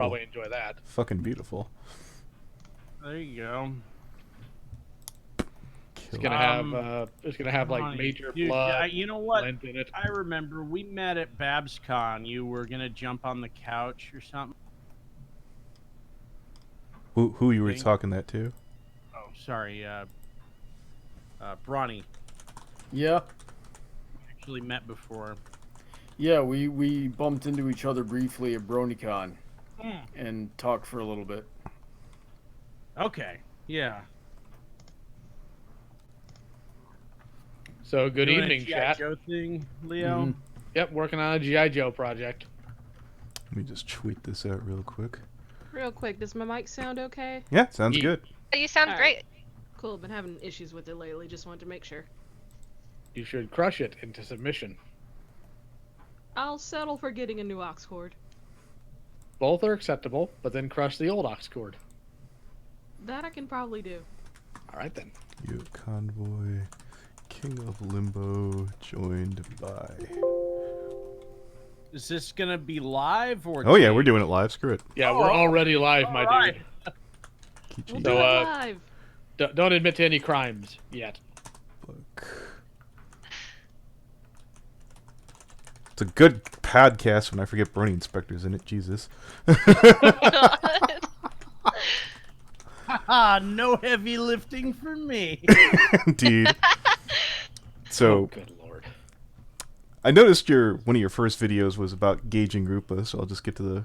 probably enjoy that. Fucking beautiful. There you go. It's gonna have like major dude, blood. You know what? Blend in it. I remember we met at BabsCon. You were gonna jump on the couch or something. Who you were talking that to? Oh, sorry. Brawny. Yeah. Actually met before. Yeah, we bumped into each other briefly at BronyCon and talked for a little bit. Okay. Yeah. So good Doing evening, a G.I. chat. Joe thing, Leo. Mm-hmm. Yep, working on a GI Joe project. Let me just tweet this out real quick. Real quick, does my mic sound okay? Yeah, sounds good. You sound great. Cool, been having issues with it lately, just wanted to make sure. You should crush it into submission. I'll settle for getting a new aux cord. Both are acceptable, but then crush the old aux cord. That I can probably do. Alright then. LioConVoy, King of Limbo, joined by... Is this gonna be live or? Oh yeah, we're doing it live. Screw it. Yeah, we're already live, my dude. Keychi. We'll do it live. Don't admit to any crimes yet. Book. It's a good podcast when I forget Brony Inspector's in it. Jesus. Haha, no heavy lifting for me. Indeed. So, Oh, good lord. I noticed one of your first videos was about Gaijin GOONba, so I'll just get to the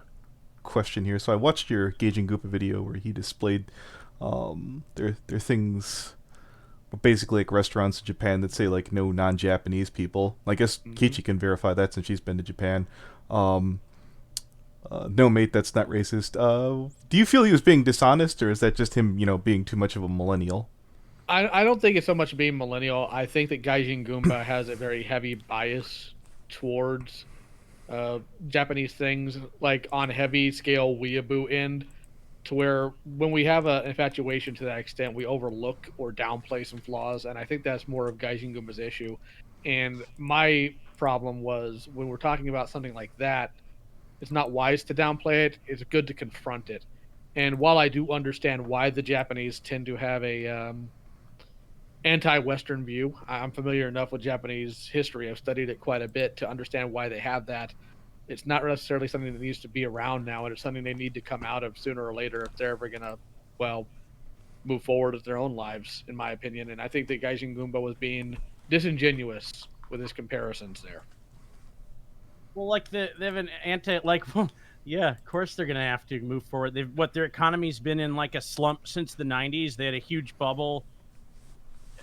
question here. So I watched your Gaijin GOONba video where he displayed their things, basically like restaurants in Japan that say like no non-Japanese people. I guess Keychi can verify that since she's been to Japan. No mate, that's not racist. Do you feel he was being dishonest, or is that just him, being too much of a millennial? I don't think it's so much being millennial. I think that Gaijin GOONba has a very heavy bias towards Japanese things, like on heavy scale weeaboo end, to where when we have an infatuation to that extent, we overlook or downplay some flaws, and I think that's more of Gaijin GOONba's issue. And my problem was, when we're talking about something like that, it's not wise to downplay it. It's good to confront it. And while I do understand why the Japanese tend to have a anti-Western view, I'm familiar enough with Japanese history. I've studied it quite a bit to understand why they have that. It's not necessarily something that needs to be around now, and it's something they need to come out of sooner or later if they're ever gonna, move forward with their own lives, in my opinion. And I think that Gaijin GOONba was being disingenuous with his comparisons there. Well, like they have an yeah, of course they're gonna have to move forward. Their economy's been in like a slump since the '90s. They had a huge bubble,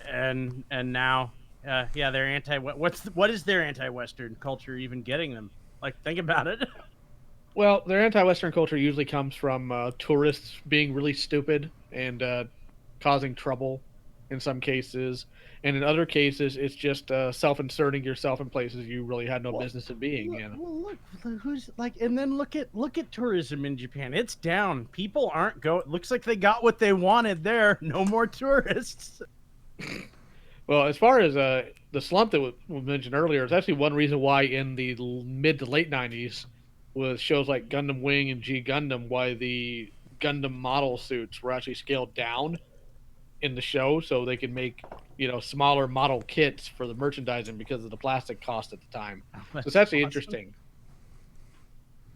and now, yeah, they're anti. What is their anti-Western culture even getting them? Like, think about it. Well, their anti-Western culture usually comes from tourists being really stupid and causing trouble in some cases. And in other cases, it's just self-inserting yourself in places you really had no business in being in. Well, look who's like, and then look at tourism in Japan. It's down. People aren't going. Looks like they got what they wanted there. No more tourists. Well, as far as the slump that was mentioned earlier, it's actually one reason why in the mid to late 90s, with shows like Gundam Wing and G Gundam, why the Gundam model suits were actually scaled down in the show so they could make smaller model kits for the merchandising because of the plastic cost at the time. So it's actually interesting.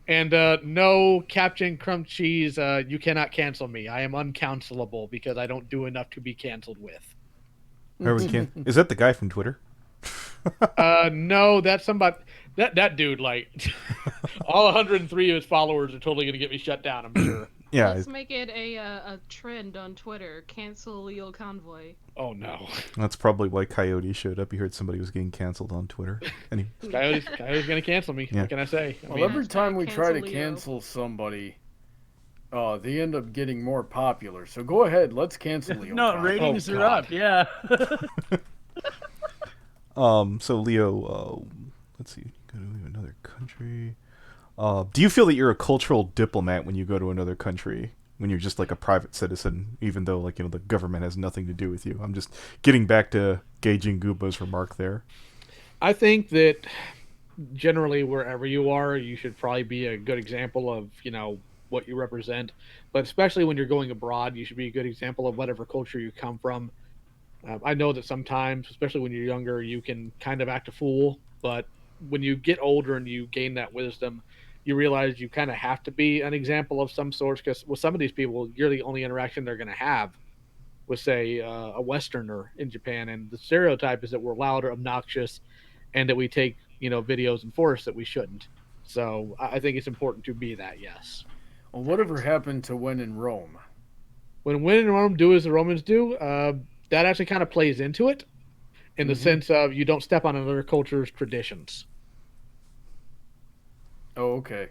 And no, Captain Crumb Cheese, you cannot cancel me. I am uncancelable because I don't do enough to be canceled with. Is that the guy from Twitter? No, that's somebody. That dude, like, all 103 of his followers are totally gonna get me shut down, I'm sure. Yeah. Let's make it a trend on Twitter. Cancel LioConVoy. Oh no. That's probably why Coyote showed up. He heard somebody was getting canceled on Twitter. Anyway. Coyote's gonna cancel me. Yeah. What can I say? Well, every time we try to Leo. cancel somebody, they end up getting more popular. So go ahead, let's cancel Leo. No, ratings are up. Yeah. So Leo, let's see, go to another country. Do you feel that you're a cultural diplomat when you go to another country, when you're just like a private citizen, even though like the government has nothing to do with you? I'm just getting back to Gaijin GOONba's remark there. I think that generally wherever you are, you should probably be a good example of what you represent. But especially when you're going abroad, you should be a good example of whatever culture you come from. I know that sometimes, especially when you're younger, you can kind of act a fool, but when you get older and you gain that wisdom, you realize you kind of have to be an example of some sort because with some of these people, you're the only interaction they're going to have with, say, a Westerner in Japan. And the stereotype is that we're loud or obnoxious and that we take, videos and forests that we shouldn't. So I think it's important to be that, yes. Well, whatever happened to when in Rome? When in Rome, do as the Romans do. That actually kind of plays into it in the sense of you don't step on another culture's traditions. Oh, okay.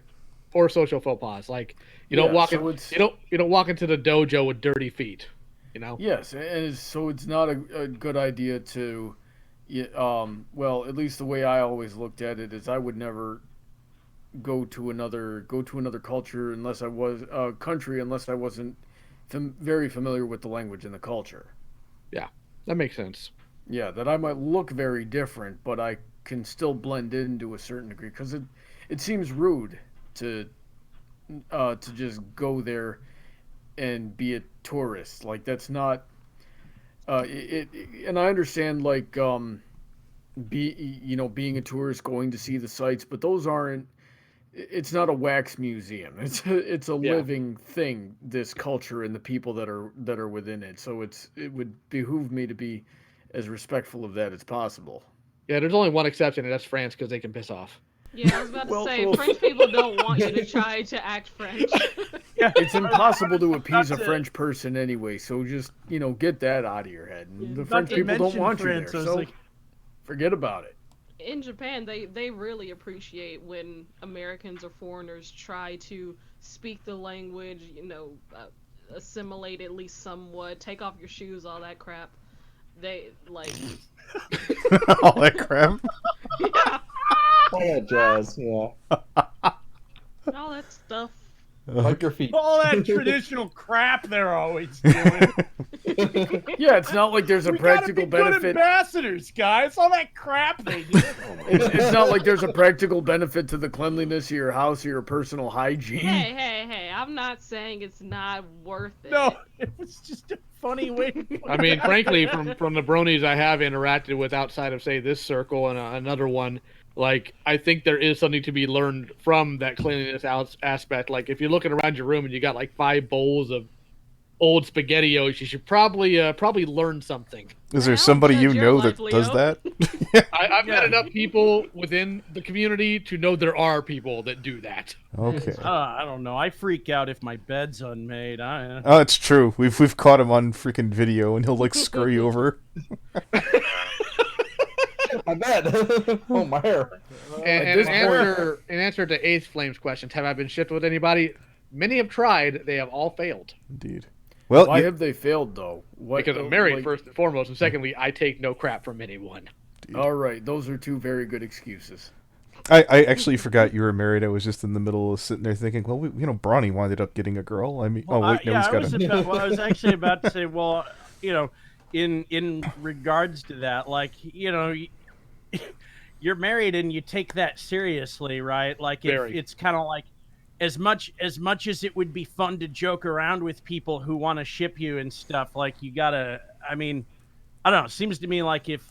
Or social faux pas, like you don't walk you don't walk into the dojo with dirty feet, Yes, and so it's not a good idea to, well, at least the way I always looked at it is I would never go to another culture unless I was country unless I wasn't very familiar with the language and the culture. Yeah, that makes sense. Yeah, that I might look very different, but I can still blend in to a certain degree because it seems rude to just go there and be a tourist. Like that's not and I understand like being a tourist going to see the sights, but those aren't. It's not a wax museum. It's a living thing. This culture and the people that are within it. So it would behoove me to be as respectful of that as possible. Yeah, there's only one exception, and that's France because they can piss off. Yeah, I was about to say, French people don't want you to try to act French. Yeah, it's impossible to appease a French person anyway. So just get that out of your head. And the French people don't want you there, so forget about it. In Japan, they really appreciate when Americans or foreigners try to speak the language, assimilate at least somewhat, take off your shoes, all that crap. They like all that crap. Yeah. All that jazz, yeah. All that stuff. Like your feet. All that traditional crap they're always doing. Yeah, it's not like there's a practical benefit. Good ambassadors, guys. All that crap they do. It's not like there's a practical benefit to the cleanliness of your house or your personal hygiene. Hey! I'm not saying it's not worth it. No, it was just a funny way. I mean, frankly, from the bronies I have interacted with outside of, say, this circle and another one, like, I think there is something to be learned from that cleanliness aspect. Like, if you're looking around your room and you got like 5 bowls of old SpaghettiOs, you should probably learn something. Is there somebody you know that does that? I've met enough people within the community to know there are people that do that. Okay. I don't know. I freak out if my bed's unmade. Oh, it's true. We've caught him on freaking video, and he'll like scurry over. My bed. Oh, my hair. And in answer to Eighth Flame's questions, have I been shipped with anybody? Many have tried. They have all failed. Indeed. Well, why have they failed though? Because I'm married, first and foremost, and secondly, I take no crap from anyone. All right, those are 2 very good excuses. I actually forgot you were married. I was just in the middle of sitting there thinking, well, Brawny wound up getting a girl. I mean, well, oh wait, no, he's got I was actually about to say, well, in regards to that, like, you're married and you take that seriously, right? Like, it's kind of like, as much as it would be fun to joke around with people who want to ship you and stuff, like, you gotta, I mean, I don't know, it seems to me like if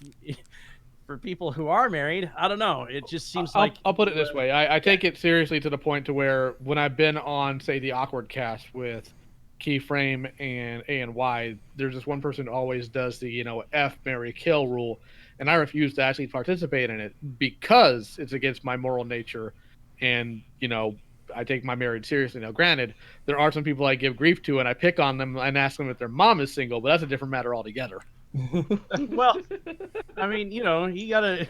for people who are married, I don't know, it just seems like... I'll put it this way, I take it seriously to the point to where when I've been on, say, the Awkward Cast with Keyframe and A and Y, there's this one person who always does the, F, marry, kill rule, and I refuse to actually participate in it because it's against my moral nature, and, I take my marriage seriously. Now, granted, there are some people I give grief to, and I pick on them and ask them if their mom is single, but that's a different matter altogether. Well, I mean, you gotta...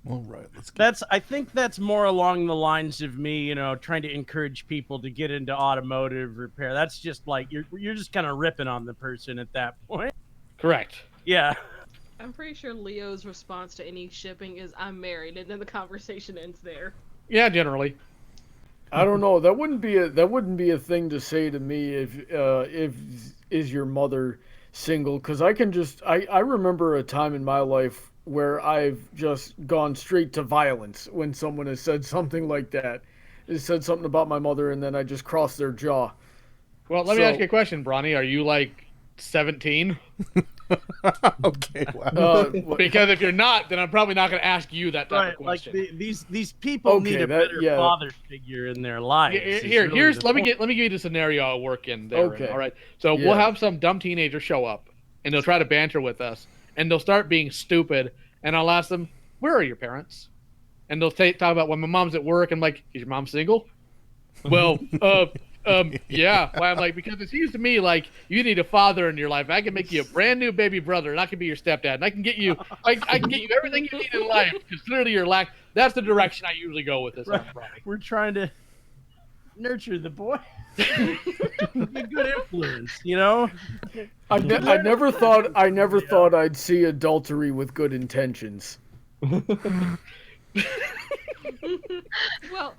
All right, let's get... I think that's more along the lines of me, trying to encourage people to get into automotive repair. That's just like, you're just kind of ripping on the person at that point. Correct. Yeah. I'm pretty sure Leo's response to any shipping is, I'm married, and then the conversation ends there. Yeah, generally. I don't know. That wouldn't be a thing to say to me if is your mother single? Because I remember a time in my life where I've just gone straight to violence when someone has said something like that, said something about my mother, and then I just crossed their jaw. Well, let me ask you a question, Brawny. Are you like 17? Okay, wow. Because if you're not, then I'm probably not going to ask you that type of question. Like these people need a better father figure in their lives. Let me give you the scenario I'll work in there. Okay. All right. So we'll have some dumb teenager show up, and they'll try to banter with us, and they'll start being stupid, and I'll ask them, "Where are your parents?" And they'll talk about when my mom's at work. I'm like, "Is your mom single?" Well, yeah. Well, I'm like, because it seems to me like you need a father in your life. I can make you a brand new baby brother, and I can be your stepdad, and I can get you, I can get you everything you need in life. Because clearly you're lack. That's the direction I usually go with this. Right. We're trying to nurture the boy. Be a good influence, you know. I never thought I'd see adultery with good intentions.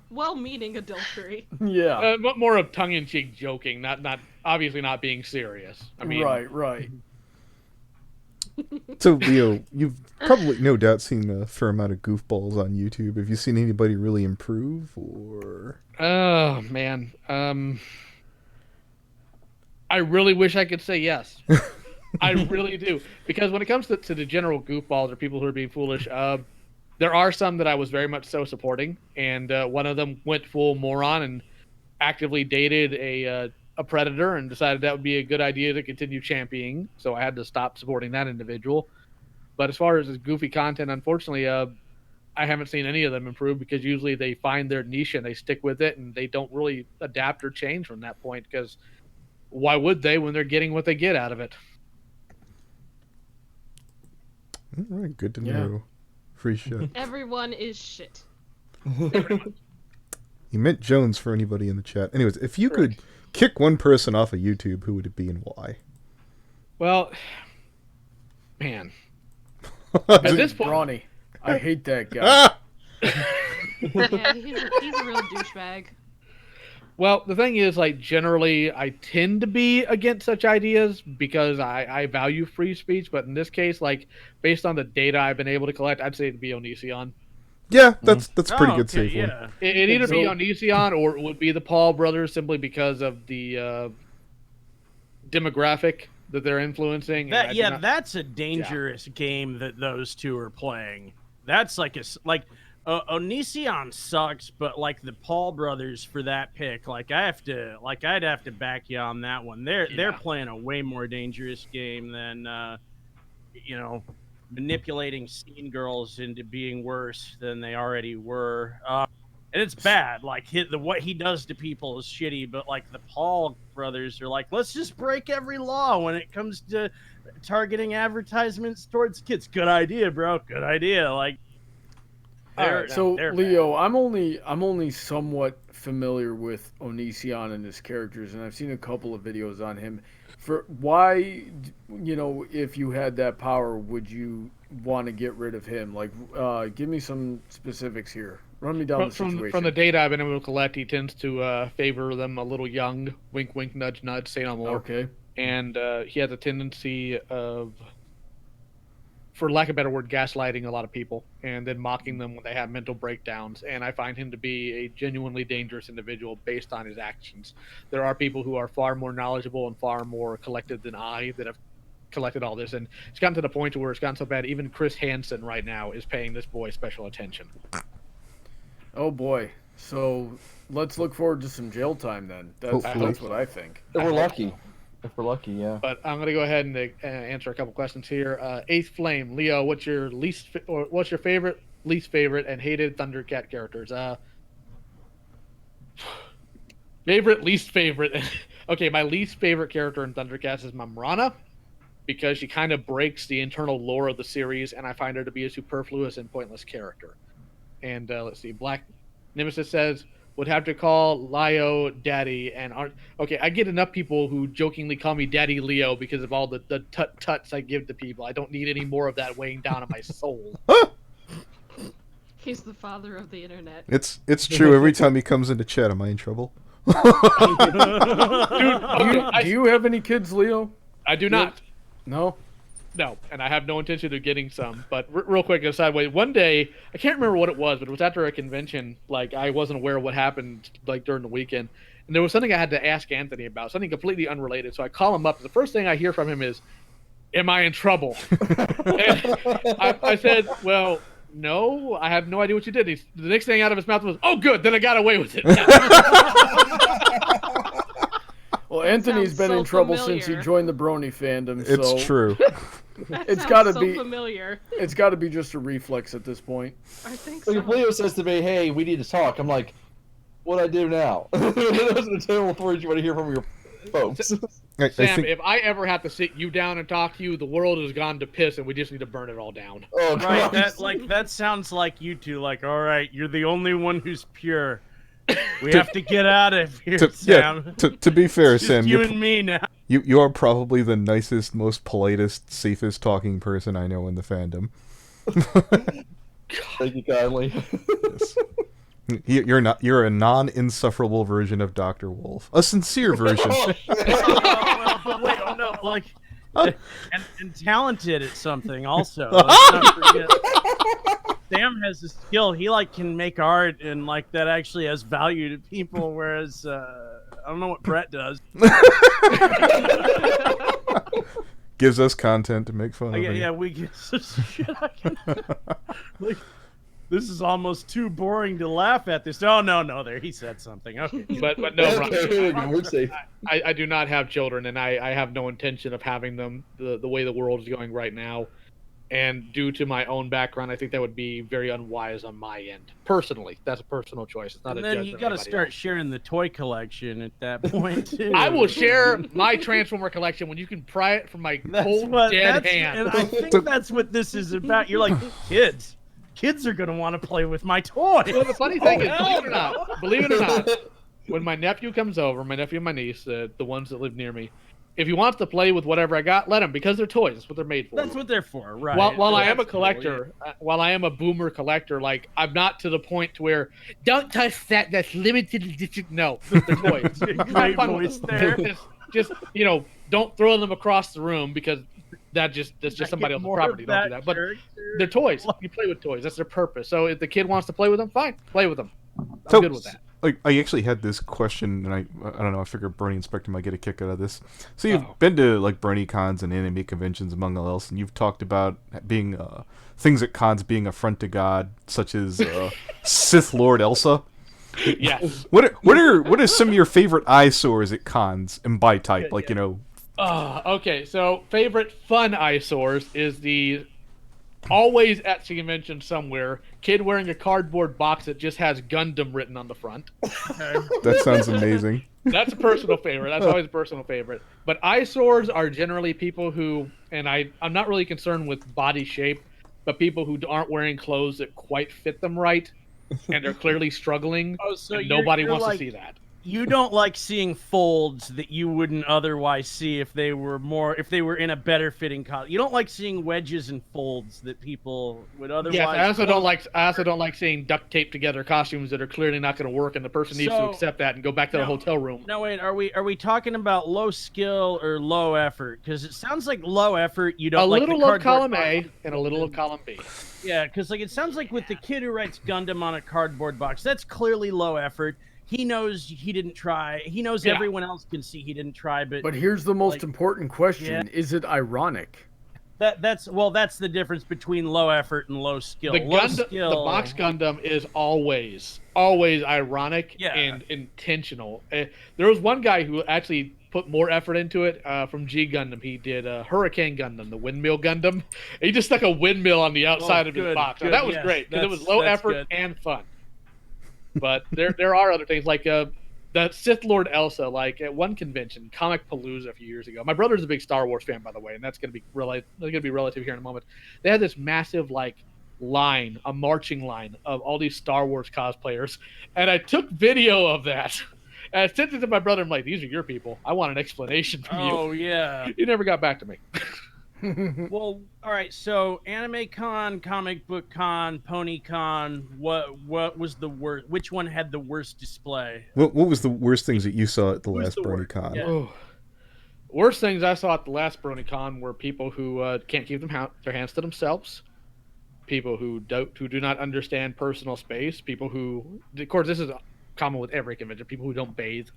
well-meaning adultery. Yeah. More of tongue-in-cheek joking, not obviously not being serious. I mean, right. So, Leo, you've probably no doubt seen a fair amount of goofballs on YouTube. Have you seen anybody really improve, or? Oh man, I really wish I could say yes. I really do, because when it comes to the general goofballs or people who are being foolish, there are some that I was very much so supporting, and one of them went full moron and actively dated a predator and decided that would be a good idea to continue championing. So I had to stop supporting that individual. But as far as this goofy content, unfortunately, I haven't seen any of them improve, because usually they find their niche and they stick with it, and they don't really adapt or change from that point, because why would they when they're getting what they get out of it? All right, good to know. Free shit. Everyone is shit. You meant Jones for anybody in the chat. Anyways, if you could kick one person off of YouTube, who would it be and why? Well, man. At this point, Brawny. I hate that guy. Yeah, he's a real douchebag. Well, the thing is, like, generally, I tend to be against such ideas because I value free speech. But in this case, like, based on the data I've been able to collect, I'd say it'd be Onision. Yeah, that's a pretty good safe one. Yeah. It'd either be Onision or it would be the Paul brothers, simply because of the demographic that they're influencing. That's a dangerous game that those two are playing. That's Onision sucks, but like the Paul brothers for that pick, I'd have to back you on that one. They're playing a way more dangerous game than manipulating scene girls into being worse than they already were. And it's bad. Like what he does to people is shitty, but like the Paul brothers are like, let's just break every law when it comes to targeting advertisements towards kids. Good idea, bro. Good idea. Like, so they're Leo, bad. I'm only somewhat familiar with Onision and his characters, and I've seen a couple of videos on him. For why, if you had that power, would you want to get rid of him? Like, give me some specifics here. Run me down the situation. From the data I've been able to collect, he tends to favor them a little young. Wink, wink, nudge, nudge. Say no more. Okay. And he has a tendency of, for lack of a better word, gaslighting a lot of people and then mocking them when they have mental breakdowns. And I find him to be a genuinely dangerous individual based on his actions. There are people who are far more knowledgeable and far more collected than I that have collected all this. And it's gotten to the point where it's gotten so bad, even Chris Hansen right now is paying this boy special attention. Oh boy. So let's look forward to some jail time then. That's what I think. If we're lucky. If we're lucky, yeah. But I'm gonna go ahead and answer a couple questions here. Eighth Flame, Leo, what's your favorite, least favorite, and hated Thundercat characters? Favorite, least favorite. Okay, my least favorite character in Thundercats is Mamrana, because she kind of breaks the internal lore of the series, and I find her to be a superfluous and pointless character. And let's see, Black Nemesis says, would have to call Lio Daddy, and I get enough people who jokingly call me Daddy Leo because of all the tuts I give to people. I don't need any more of that weighing down on my soul. He's the father of the internet. It's true. Every time he comes into chat, am I in trouble? Dude, do you have any kids, Leo? I do not. No? No, and I have no intention of getting some. But real quick, a sideways. One day, I can't remember what it was, but it was after a convention. Like I wasn't aware of what happened like during the weekend, and there was something I had to ask Anthony about, something completely unrelated. So I call him up. And the first thing I hear from him is, "Am I in trouble?" And I said, "Well, no, I have no idea what you did." The next thing out of his mouth was, "Oh, good, then I got away with it." Well, Anthony's been so in trouble familiar. since he joined the brony fandom. It's so true. That It's sounds gotta so be- familiar. It's got to be just a reflex at this point. I think Like so. if Leo says to me, "Hey, we need to talk," I'm like, "What do I do now?" Those are the terrible stories you want to hear from your folks. I Sam, think if I ever have to sit you down and talk to you, the world has gone to piss, and we just need to burn it all down. Oh, Right, Christ. that sounds like you two. Like, all right, you're the only one who's pure. We have to get out of here, Sam. to be fair, It's just Sam, you and me now. you are probably the nicest, most politest, safest talking person I know in the fandom. Thank you kindly. Yes. You're a non-insufferable version of Dr. Wolf. A sincere version. But wait, oh no, like, and talented at something also. Let's not forget. Sam has a skill. He like can make art, and like that actually has value to people. Whereas I don't know what Brett does. Gives us content to make fun of. Yeah, we get some shit. Like, this is almost too boring to laugh at this. Oh no, there he said something. Okay. But no, Okay, we're safe. I do not have children, and I have no intention of having them the way the world is going right now. And due to my own background, I think that would be very unwise on my end. Personally, that's a personal choice. It's not And a then judgment you of got to anybody start else. sharing the toy collection at that point too. I will share my Transformer collection when you can pry it from my That's cold what, dead that's, hand. and I think that's what this is about. You're like, kids are gonna want to play with my toys. Well, the funny thing is, hell believe it or not, when my nephew comes over, my nephew and my niece, the ones that live near me, if he wants to play with whatever I got, let him, because they're toys. That's what they're made for. That's what they're for, right? While I am a That's cool, collector, while I am a boomer collector, like I'm not to the point to where don't touch that. That's limited edition. No, they're toys. yeah. Have Great fun with voice them. there. Just don't throw them across the room because that's just somebody else's property. Don't do that. But they're toys. You play with toys. That's their purpose. So if the kid wants to play with them, fine, play with them. I'm So, good with that. Like, I actually had this question, and I don't know. I figured Brony Inspector might get a kick out of this. So you've Uh-oh. been to like Brony cons and anime conventions, among else, and you've talked about being things at cons being affront to God, such as Sith Lord Elsa. Yes. What are some of your favorite eyesores at cons, and by type, like Okay, so favorite fun eyesores is the always at the convention somewhere kid wearing a cardboard box that just has Gundam written on the front. That sounds amazing. That's a personal favorite. That's always a personal favorite. But eyesores are generally people who, and I'm not really concerned with body shape, but people who aren't wearing clothes that quite fit them right, and they're clearly struggling. Oh, so and you're- nobody you're wants like- to see that. You don't like seeing folds that you wouldn't otherwise see if they were in a better fitting collar. You don't like seeing wedges and folds that people would otherwise. Yes, I also don't like seeing duct taped together costumes that are clearly not going to work, and the person needs to So- accept that and go back to the No. hotel room. No, wait. Are we talking about low skill or low effort? Because it sounds like low effort. You don't A like little the of column cardboard A box. and a little of column B. Yeah, because like it sounds like with the kid who writes Gundam on a cardboard box, that's clearly low effort. He knows he didn't try. He knows Yeah. everyone else can see he didn't try, But here's the most like, important question: Is it ironic? that's the difference between low effort and low skill. The Low Gundam, skill, the box Gundam is always ironic Yeah. and intentional. There was one guy who actually put more effort into it from G Gundam. He did Hurricane Gundam, the windmill Gundam. He just stuck a windmill on the outside of his good, box. good, Now, that was yes, great because it was low that's effort good. and fun. But there are other things like the Sith Lord Elsa. Like at one convention, Comic Palooza a few years ago. My brother's a big Star Wars fan, by the way, and that's going to be relative here in a moment. They had this massive a marching line of all these Star Wars cosplayers, and I took video of that. And I sent it to my brother. I'm like, these are your people. I want an explanation from you. Oh yeah. He never got back to me. Well, all right. So, Anime Con, Comic Book Con, Pony Con. What was the worst? Which one had the worst display? what was the worst things that you saw at the Who's last the Brony worst? con? Yeah. Oh. Worst things I saw at the last BronyCon were people who can't keep their hands to themselves, people who do not understand personal space, people who, of course, this is common with every convention, people who don't bathe,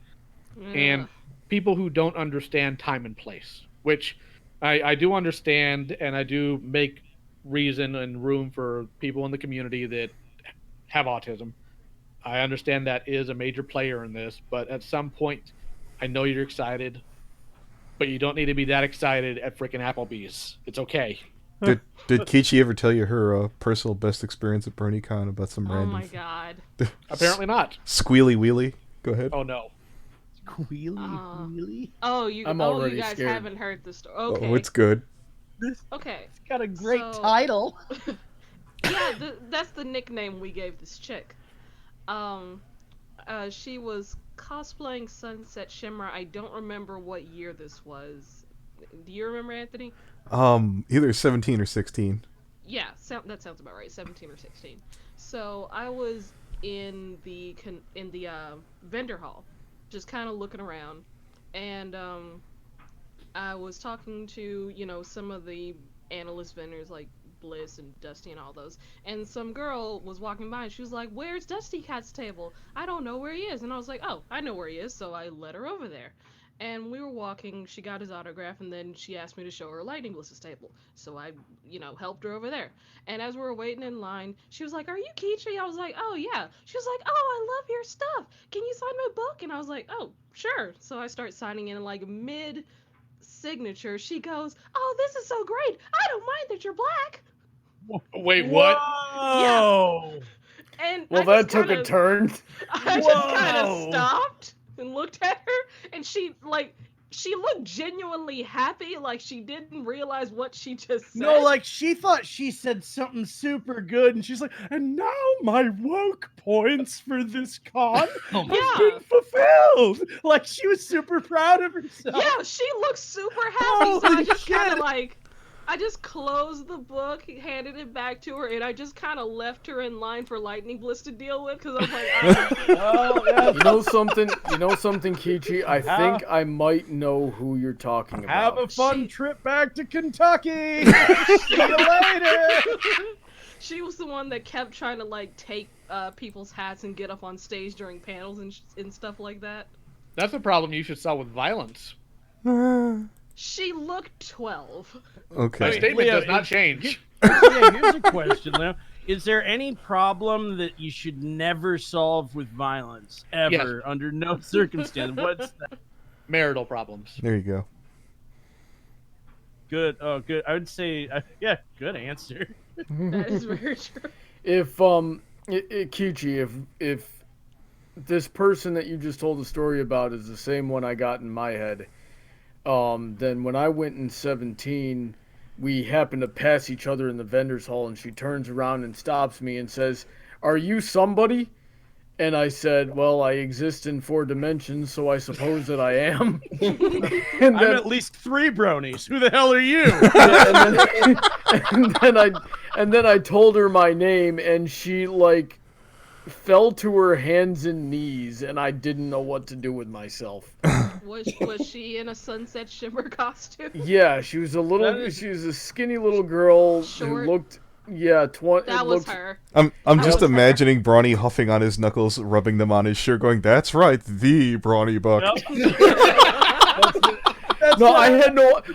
and Ugh. people who don't understand time and place. Which I do understand, and I do make reason and room for people in the community that have autism. I understand that is a major player in this, but at some point, I know you're excited, but you don't need to be that excited at freaking Applebee's. It's okay. Did Keychi ever tell you her personal best experience at BronyCon about some Oh random my god. Apparently not. squealy wheelie? Go ahead. Oh no. Wheelie. Oh, you. I'm Oh, already you guys scared. haven't heard the story. Oh, Okay. it's good. Okay. It's got a great So- title. Yeah, that's the nickname we gave this chick. She was cosplaying Sunset Shimmer. I don't remember what year this was. Do you remember, Anthony? Either 17 or 16. Yeah, that sounds about right. 17 or 16. So I was in the vendor hall, just kind of looking around, and I was talking to some of the analyst vendors like Bliss and Dusty and all those, and some girl was walking by and she was like, "Where's Dusty Cat's table? I don't know where he is." And I was like, "Oh, I know where he is," so I led her over there. And we were walking, she got his autograph, and then she asked me to show her Lightning Bliss's table. So I, helped her over there. And as we were waiting in line, she was like, "Are you Keychi?" I was like, "Oh, yeah." She was like, "Oh, I love your stuff. Can you sign my book?" And I was like, "Oh, sure." So I start signing in, like, mid-signature. She goes, "Oh, this is so great. I don't mind that you're black." Wait, what? Whoa! And Well, I that just took a kinda- turn. I just kind of Whoa. stopped and looked at her, and she looked genuinely happy, like she didn't realize what she just said. No, like she thought she said something super good, and she's like, "And now my woke points for this con have Yeah. been fulfilled." Like she was super proud of herself. Yeah, she looked super happy, so I Holy just kind of shit. I just closed the book, handed it back to her, and I just kind of left her in line for Lightning Bliss to deal with, because I was like, Oh, yeah. You know something, Keychi? I think I might know who you're talking Have about. a fun She- trip back to Kentucky. See you later. she was the one that kept trying to take people's hats and get up on stage during panels and stuff like that. That's a problem you should solve with violence. She looked 12. My Okay. statement Leo, does not change. Yeah, here's a question, Leo. Is there any problem that you should never solve with violence ever, under no circumstance? What's that? Marital problems. There you go. Good. Oh, good. I would say, yeah, good answer. That is very true. If Keychi, if this person that you just told the story about is the same one I got in my head, then when I went in 17, we happened to pass each other in the vendor's hall, and she turns around and stops me and says, "Are you somebody?" And I said, "Well, I exist in 4 dimensions, so I suppose that I am." And I'm at least 3 bronies. Who the hell are you? and then I told her my name, and she fell to her hands and knees, and I didn't know what to do with myself. Was she in a Sunset Shimmer costume? Yeah, she was a skinny little girl Short. who looked, yeah, That was her. I'm just was her. imagining Brawny huffing on his knuckles, rubbing them on his shirt, going, "That's right, the Brawny Buck." That's No, what-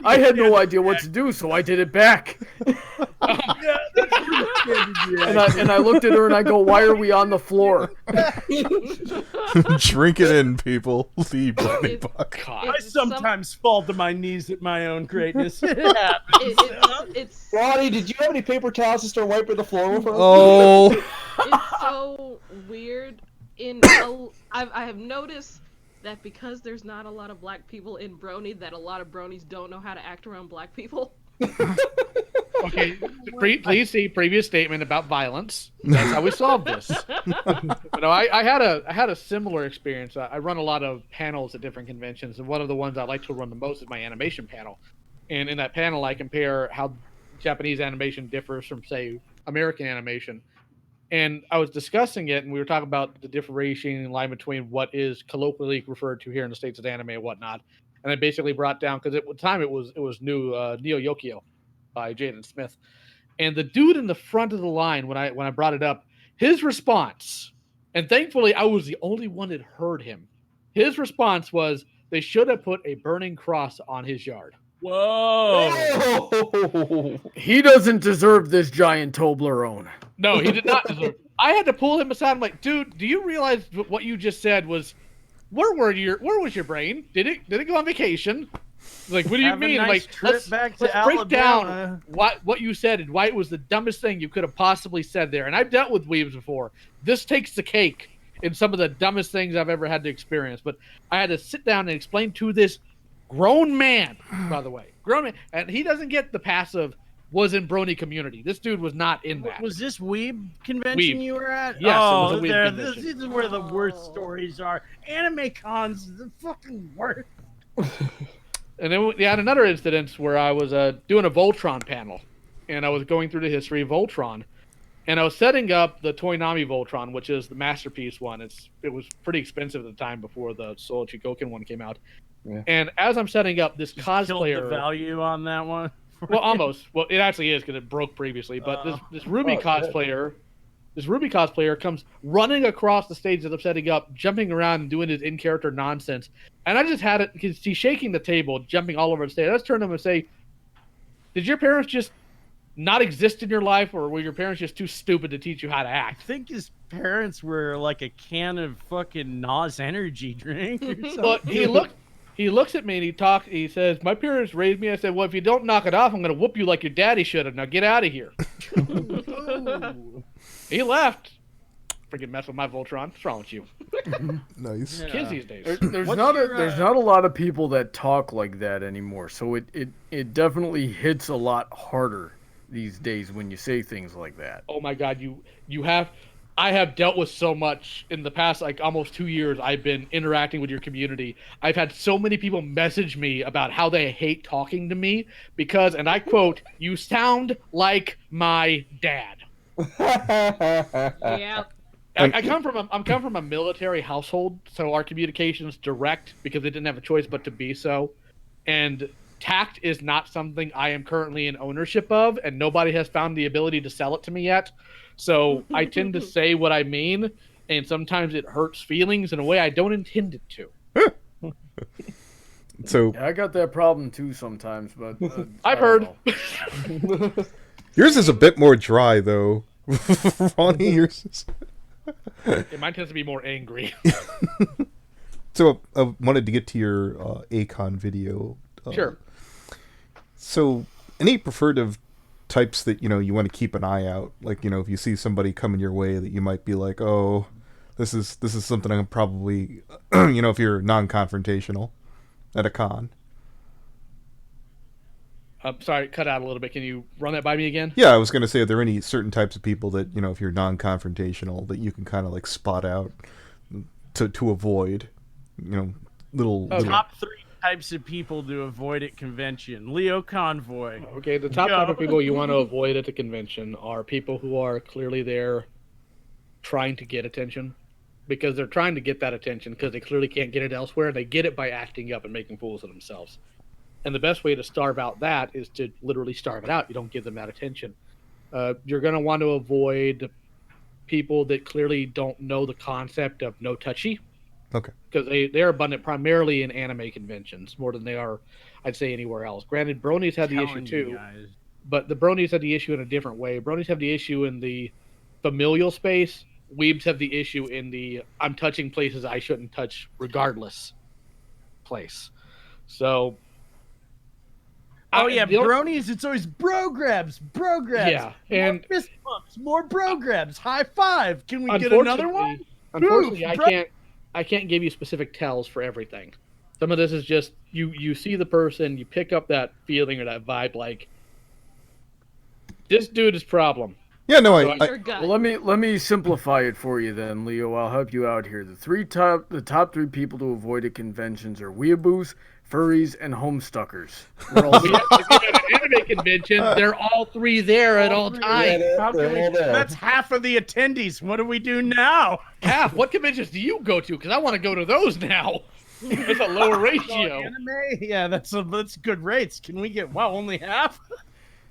I had no idea what to do, so I did it back. Yeah, that's pretty standard reaction. And I looked at her and I go, "Why are we on the floor?" Drink it in, people. The Brawny It- Buck. God. I sometimes fall to my knees at my own greatness. It happens. It's Ronnie, did you have any paper towels to start wiping the floor with? Oh, it's so weird. I have noticed that because there's not a lot of black people in Brony, that a lot of bronies don't know how to act around black people. Okay, please see previous statement about violence. That's how we solve this. But no, I had a similar experience. I run a lot of panels at different conventions, and one of the ones I like to run the most is my animation panel. And in that panel, I compare how Japanese animation differs from, say, American animation. And I was discussing it, and we were talking about the differentiating line between what is colloquially referred to here in the States as anime and whatnot. and I basically brought down because at the time it was new Neo Yokio by Jaden Smith, and the dude in the front of the line when I brought it up, his response, and thankfully I was the only one that heard him. His response was, "They should have put a burning cross on his yard." Whoa! Oh. He doesn't deserve this giant Toblerone. No, he did not deserve. I had to pull him aside. I'm like, dude, do you realize what you just said was? Where was your brain? Did it go on vacation? Like, what do you Have a mean? nice Like, trip let's back to break down Alabama. what you said and why it was the dumbest thing you could have possibly said there. And I've dealt with weebs before. This takes the cake in some of the dumbest things I've ever had to experience. But I had to sit down and explain to this grown man, by the way, grown man, and he doesn't get the passive. Was in brony community. This dude was not in that. Was this weeb convention Weeb. you were at? Yes, it oh, was a weeb convention. This is where the worst stories are. Anime cons, the fucking worst. And then we had another incident where I was doing a Voltron panel, and I was going through the history of Voltron, and I was setting up the Toynami Voltron, which is the masterpiece one. It was pretty expensive at the time before the Soul Chikoken one came out. Yeah. And as I'm setting up, this Killed the cosplayer, value on that one. well, almost. Well, it actually is because it broke previously. But this Ruby cosplayer, comes running across the stage that I'm setting up, jumping around and doing his in-character nonsense. And I just had it because he's shaking the table, jumping all over the stage. I just turned to him and say, "Did your parents just not exist in your life, or were your parents just too stupid to teach you how to I act?" think his parents were like a can of fucking Nas energy drink or something. But he looks at me and he says, "My parents raised me." I said, "Well, if you don't knock it off, I'm going to whoop you like your daddy should have. Now get out of here." He left. Freaking mess with my Voltron. What's wrong with you? Nice. Yeah. Kids these days. There's What's not your, there's not a lot of people that talk like that anymore. So it definitely hits a lot harder these days when you say things like that. Oh my God, I have dealt with so much in the past, like almost 2 years. I've been interacting with your community. I've had so many people message me about how they hate talking to me because, and I quote, "You sound like my dad." Yeah. I come from a military household, so our communication's direct because they didn't have a choice but to be so. And tact is not something I am currently in ownership of, and nobody has found the ability to sell it to me yet. So I tend to say what I mean, and sometimes it hurts feelings in a way I don't intend it to. So Yeah, I got that problem too sometimes, but I've I heard. don't know. yours is a bit more dry, though. Ronnie, yours is... Mine tends to be more angry. So I wanted to get to your A-Kon video. Sure. So any preferred types that you want to keep an eye out, like if you see somebody coming your way that you might be like, oh, this is something I'm probably if you're non-confrontational at a con. I'm sorry, cut out a little bit. Can you run that by me again? Yeah, I was going to say, are there any certain types of people that if you're non-confrontational that you can kind of like spot out to avoid, little Top 3 types of people to avoid at convention. LioConVoy. Okay, the top type of people you want to avoid at the convention are people who are clearly there trying to get attention, because they're trying to get that attention because they clearly can't get it elsewhere. They get it by acting up and making fools of themselves. And the best way to starve out that is to literally starve it out. You don't give them that attention. You're going to want to avoid people that clearly don't know the concept of no touchy. Okay. Because they're abundant primarily in anime conventions more than they are, I'd say, anywhere else. Granted, bronies have the issue too, but the bronies have the issue in a different way. Bronies have the issue in the familial space. Weebs have the issue in the I'm touching places I shouldn't touch regardless place. So... Oh yeah, bronies, it's always bro grabs. Yeah, and more fist bumps, more bro grabs. High five. Can we get another one? Unfortunately, I can't give you specific tells for everything. Some of this is just you see the person, you pick up that feeling or that vibe, like this dude is problem. Yeah, no, Well, let me simplify it for you then, Leo. I'll help you out here. The top 3 people to avoid at conventions are weeaboos, furries, and homestuckers. We're all If you're at an anime convention, they're all 3 there at all times. That's half of the attendees. What do we do now? Half. What conventions do you go to? Because I want to go to those now. It's a lower ratio. Anime? Yeah, that's good rates. Can we get only half?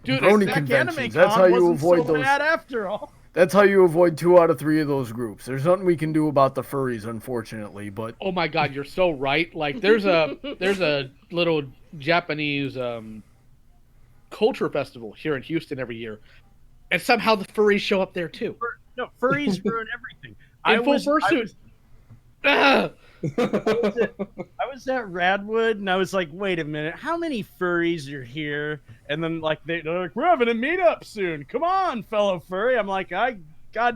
Dude, Brony it's- conventions. That's how you wasn't avoid so those. bad after all. That's how you avoid 2 out of 3 of those groups. There's nothing we can do about the furries, unfortunately. But oh my god, you're so right. Like there's a little Japanese culture festival here in Houston every year, and somehow the furries show up there too. No, furries ruin everything. In full fursuit. Ah! I was at Radwood and I was like, wait a minute, how many furries are here? And then like they're like, we're having a meetup soon. Come on, fellow furry. I'm like, god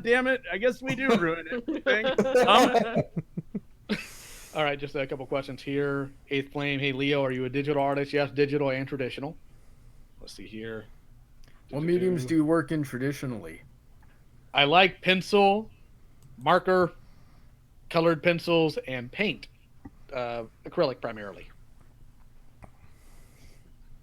damn it, I guess we do ruin everything. All right, just a couple questions here. Eighth Flame, hey Leo, are you a digital artist? Yes, digital and traditional. Let's see here. what mediums do you work in traditionally? I like pencil, marker, colored pencils, and paint. Acrylic primarily.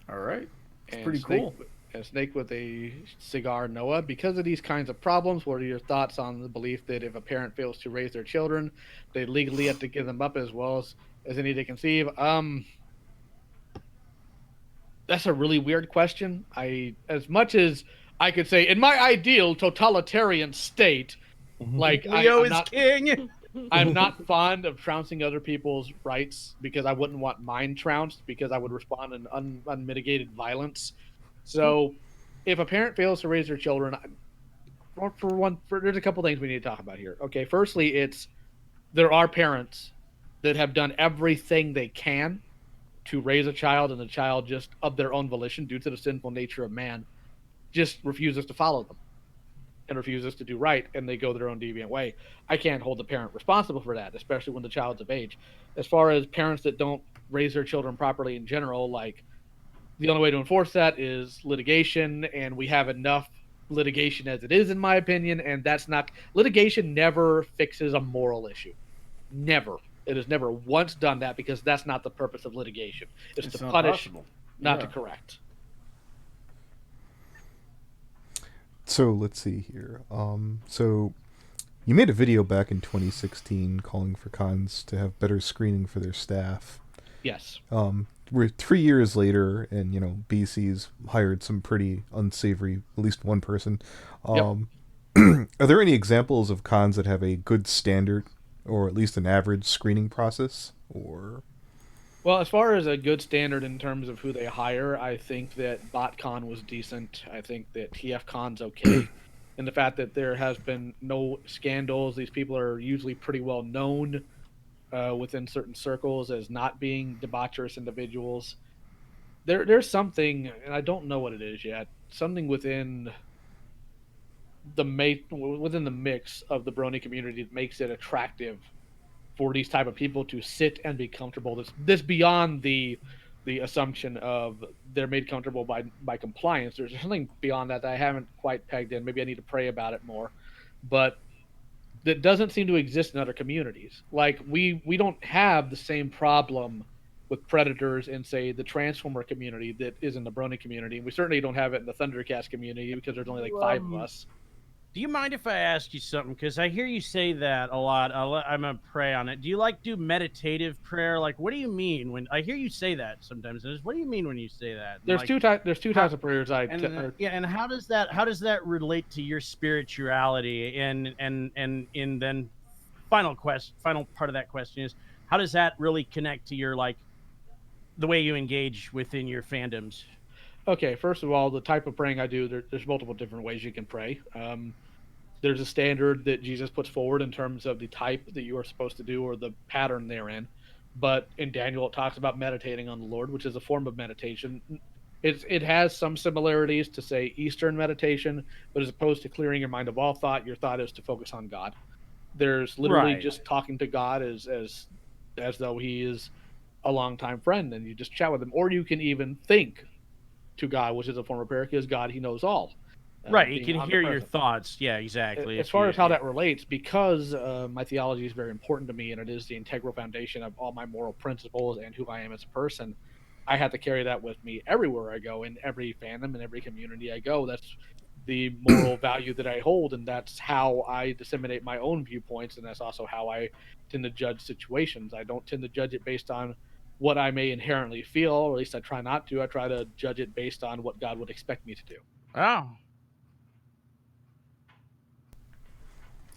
All right. It's And pretty Snake, cool. And Snake with a cigar, Noah. Because of these kinds of problems, what are your thoughts on the belief that if a parent fails to raise their children, they legally have to give them up as well as any to conceive? That's a really weird question. As much as I could say, in my ideal totalitarian state, like Leo I'm is not, king. I'm not fond of trouncing other people's rights because I wouldn't want mine trounced because I would respond in unmitigated violence. So, if a parent fails to raise their children, there's a couple things we need to talk about here. Okay, firstly, there are parents that have done everything they can to raise a child, and the child just of their own volition, due to the sinful nature of man, just refuses to follow them and refuses to do right, and they go their own deviant way. I can't hold the parent responsible for that, especially when the child's of age. As far as parents that don't raise their children properly in general, like the only way to enforce that is litigation, and we have enough litigation as it is, in my opinion, and litigation never fixes a moral issue. Never. It has never once done that because that's not the purpose of litigation. It's to not punish, possible. not to Yeah. correct. So let's see here. So you made a video back in 2016 calling for cons to have better screening for their staff. Yes. We're 3 years later, and BC's hired some pretty unsavory, at least one person. Are there any examples of cons that have a good standard, or at least an average screening process? Or Well, as far as a good standard in terms of who they hire, I think that BotCon was decent. I think that TFCon's okay. And the fact that there has been no scandals, these people are usually pretty well known within certain circles as not being debaucherous individuals. There's something, and I don't know what it is yet, something within within the mix of the brony community that makes it attractive for these type of people to sit and be comfortable. This beyond the assumption of they're made comfortable by compliance. There's something beyond that I haven't quite pegged in. Maybe I need to pray about it more, but that doesn't seem to exist in other communities. Like we don't have the same problem with predators in, say, the Transformer community that is in the brony community. We certainly don't have it in the Thundercast community because there's only like 5 of us. Do you mind if I ask you something? Because I hear you say that a lot. I'm gonna pray on it. Do you do meditative prayer? Like, what do you mean when I hear you say that sometimes? What do you mean when you say that? There's two types of prayers. And how does that relate to your spirituality? And then final part of that question is, how does that really connect to your the way you engage within your fandoms? Okay, first of all, the type of praying I do, there's multiple different ways you can pray. There's a standard that Jesus puts forward in terms of the type that you are supposed to do or the pattern therein. But in Daniel, it talks about meditating on the Lord, which is a form of meditation. It has some similarities to, say, Eastern meditation, but as opposed to clearing your mind of all thought, your thought is to focus on God. There's literally just talking to God as though he is a longtime friend, and you just chat with him. Or you can even think to God, which is a form of prayer, because God, he knows all. Right, he can hear your thoughts. Yeah, exactly. As far as how that relates, because my theology is very important to me, and it is the integral foundation of all my moral principles and who I am as a person, I have to carry that with me everywhere I go, in every fandom, in every community I go. the moral value that I hold, and that's how I disseminate my own viewpoints, and that's also how I tend to judge situations. I don't tend to judge it based on what I may inherently feel, or at least I try not to. I try to judge it based on what God would expect me to do. Oh,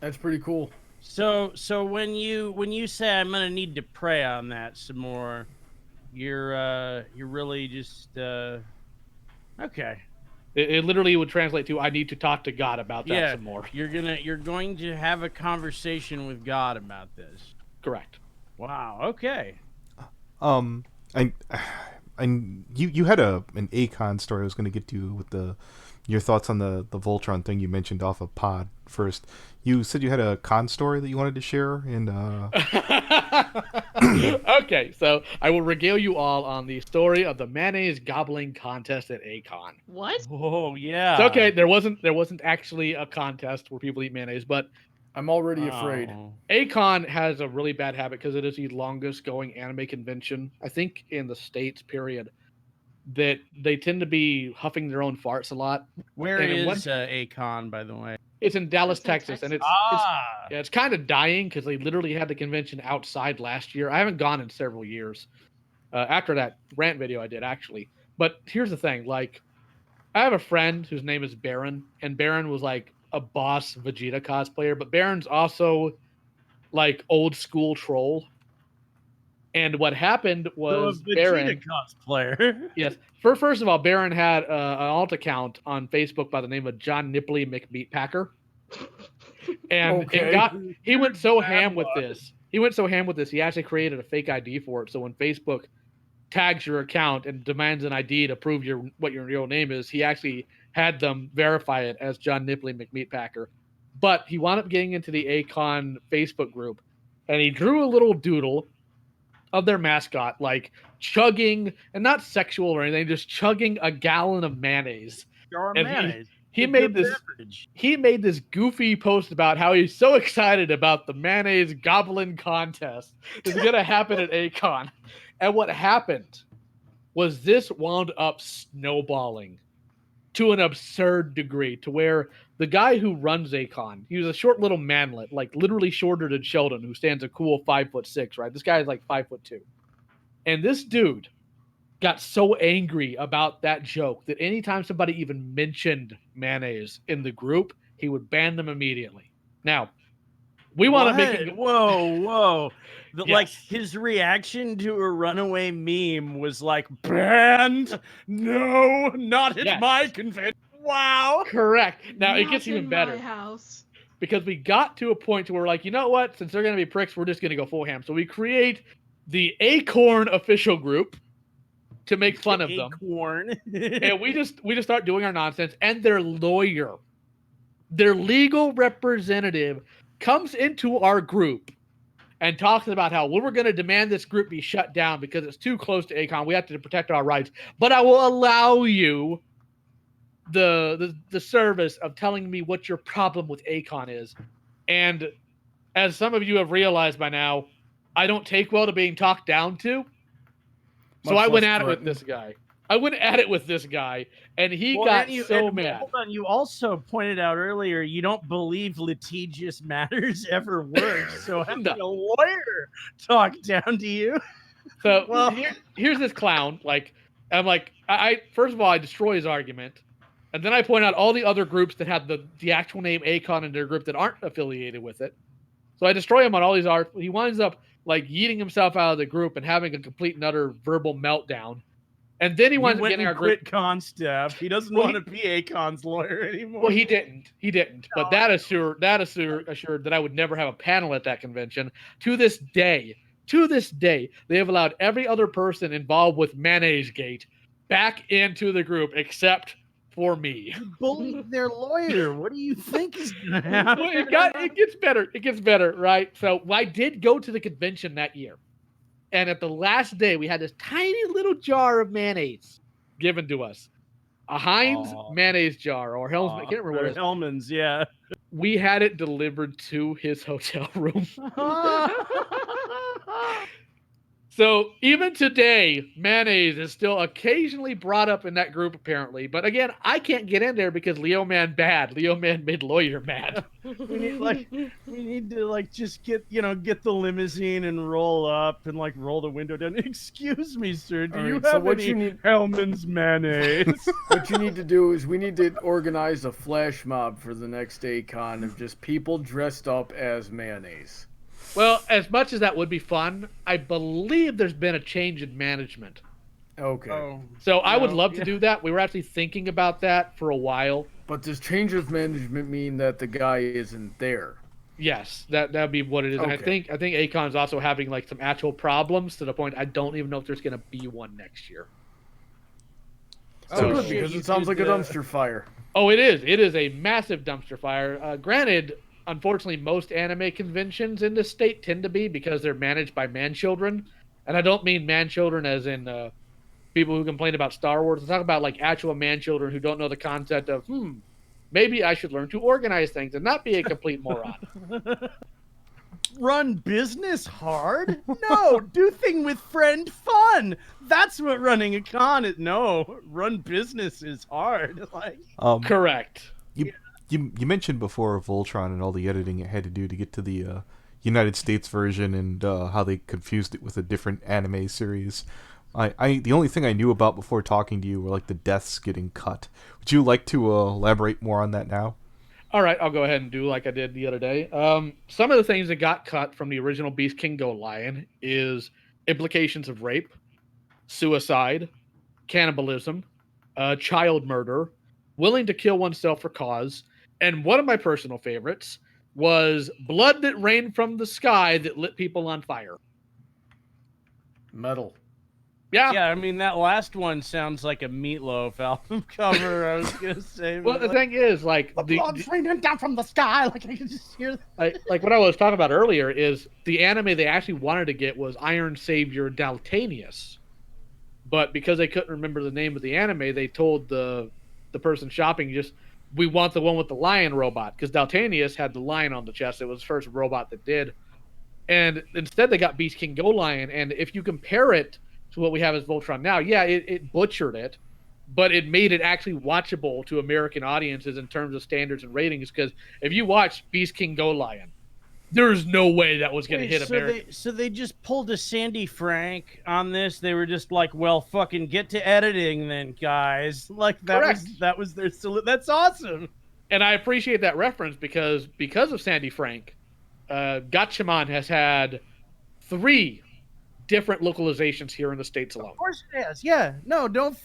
That's pretty cool. so when you say I'm gonna need to pray on that some more, you're really just okay. It literally would translate to I need to talk to God about that Yeah, some more. you're going to have a conversation with God about this. Correct. Wow. Okay. I you had an A-Kon story I was going to get to with your thoughts on the Voltron thing you mentioned off of Pod first. You said you had a con story that you wanted to share, and Okay, so I will regale you all on the story of the mayonnaise gobbling contest at A-Kon. What? Oh yeah. It's okay. There wasn't actually a contest where people eat mayonnaise, but I'm already afraid. Oh. A-Kon has a really bad habit because it is the longest going anime convention, I think, in the States, period, that they tend to be huffing their own farts a lot. Where And in is A-Kon, by the way? It's in Dallas, It's in Texas, and Texas. it's kind of dying because they literally had the convention outside last year. I haven't gone in several years. After that Rant video I did, actually. But here's the thing, like, I have a friend whose name is Baron, and Baron was like a boss Vegeta cosplayer, but Baron's also like old school troll. And what happened was So a Vegeta Baron, cosplayer. yes, first of all, Baron had an alt account on Facebook by the name of John Nipley McMeatpacker, and Okay. he went so ham with this. He went so ham with this. He actually created a fake ID for it. So when Facebook tags your account and demands an ID to prove what your real name is, he actually had them verify it as John Nipley McMeatpacker. But he wound up getting into the A-Kon Facebook group, and he drew a little doodle of their mascot, like chugging, and not sexual or anything, just chugging a gallon of mayonnaise. Or And mayonnaise. he A made good this beverage. he made this goofy post about how he's so excited about the mayonnaise goblin contest that's going to happen at A-Kon. And what happened was this wound up snowballing to an absurd degree, to where the guy who runs A-Kon, he was a short little manlet, like literally shorter than Sheldon, who stands a cool 5'6", right? This guy is like 5'2". And this dude got so angry about that joke that anytime somebody even mentioned mayonnaise in the group, he would ban them immediately. Now, we want to make it. Whoa. Like Yes. his reaction to a runaway meme was like, banned? No, not at Yes. my convention. Wow. Correct. Now it Not gets even in better. My house. Because we got to a point to where we're like, you know what? Since they're going to be pricks, we're just going to go full ham. So we create the Acorn official group to make fun of them, Acorn. and we just start doing our nonsense. And their lawyer, their legal representative, comes into our group and talks about how we're going to demand this group be shut down because it's too close to A-Kon. We have to protect our rights, but I will allow you the service of telling me what your problem with A-Kon is. And as some of you have realized by now, I don't take well to being talked down to. So Much I went less at it with threatened. this guy. And he Well, got and you- so and mad. Hold on, you also pointed out earlier you don't believe litigious matters ever work. So having No. a lawyer talk down to you. So Well- here's this clown. Like, I'm like, I first of all, I destroy his argument. And then I point out all the other groups that have the actual name A-Kon in their group that aren't affiliated with it. So I destroy him on all these art. He winds up like yeeting himself out of the group and having a complete and utter verbal meltdown. And then he winds up went getting and our group. quit con staff. He doesn't Well, want to be A-Kon's lawyer anymore. Well, he didn't. But that assured that I would never have a panel at that convention. To this day, they have allowed every other person involved with Mayonnaise Gate back into the group except for me. bullied their lawyer. What do you think is gonna happen? Well, it gets better. It gets better, right? So I did go to the convention that year. And at the last day, we had this tiny little jar of mayonnaise given to us. A Heinz mayonnaise jar, or Hell's, I can't remember what it is. Hellman's, yeah. We had it delivered to his hotel room. So even today, mayonnaise is still occasionally brought up in that group, apparently. But again, I can't get in there because Leo Man bad. Leo Man made lawyer mad. We need to like just get the limousine and roll up and like roll the window down. Excuse me, sir. Do you have any Hellman's mayonnaise? What you need to do is we need to organize a flash mob for the next A-Kon of just people dressed up as mayonnaise. Well, as much as that would be fun, I believe there's been a change in management. Okay. Oh, So I would love to do that. We were actually thinking about that for a while. But does change of management mean that the guy isn't there? Yes, that'd be what it is. Okay. And I think A-Kon's also having like some actual problems to the point I don't even know if there's going to be one next year. So good, because it sounds like a dumpster fire. Oh, it is. It is a massive dumpster fire. Granted, unfortunately, most anime conventions in this state tend to be because they're managed by man-children. And I don't mean man-children as in people who complain about Star Wars. I'm talking about like actual man-children who don't know the concept of, maybe I should learn to organize things and not be a complete moron. Run business hard? No, do thing with friend fun. That's what running a con is. No, run business is hard. Like, Correct. You mentioned before Voltron and all the editing it had to do to get to the United States version and how they confused it with a different anime series. The only thing I knew about before talking to you were like the deaths getting cut. Would you like to elaborate more on that now? All right, I'll go ahead and do like I did the other day. Some of the things that got cut from the original Beast King Go Lion is implications of rape, suicide, cannibalism, child murder, willing to kill oneself for cause, and one of my personal favorites was blood that rained from the sky that lit people on fire. Metal. Yeah, I mean, that last one sounds like a Meatloaf album cover, I was going to say. Well, the thing is, like... The blood's raining down from the sky, like I can just hear that. Like what I was talking about earlier is the anime they actually wanted to get was Iron Savior Daltanius. But because they couldn't remember the name of the anime, they told the person shopping just, we want the one with the lion robot. Because Daltanius had the lion on the chest. It was the first robot that did. And instead they got Beast King Go Lion. And if you compare it to what we have as Voltron now, yeah, it butchered it, but it made it actually watchable to American audiences in terms of standards and ratings. Because if you watch Beast King Go Lion, there's no way that was going to hit America. So they just pulled a Sandy Frank on this. They were just like, well, fucking get to editing then, guys. Like that was their salute. That's awesome. And I appreciate that reference because of Sandy Frank, Gatchaman has had 3 different localizations here in the States alone. Of course it has. Yeah. No, don't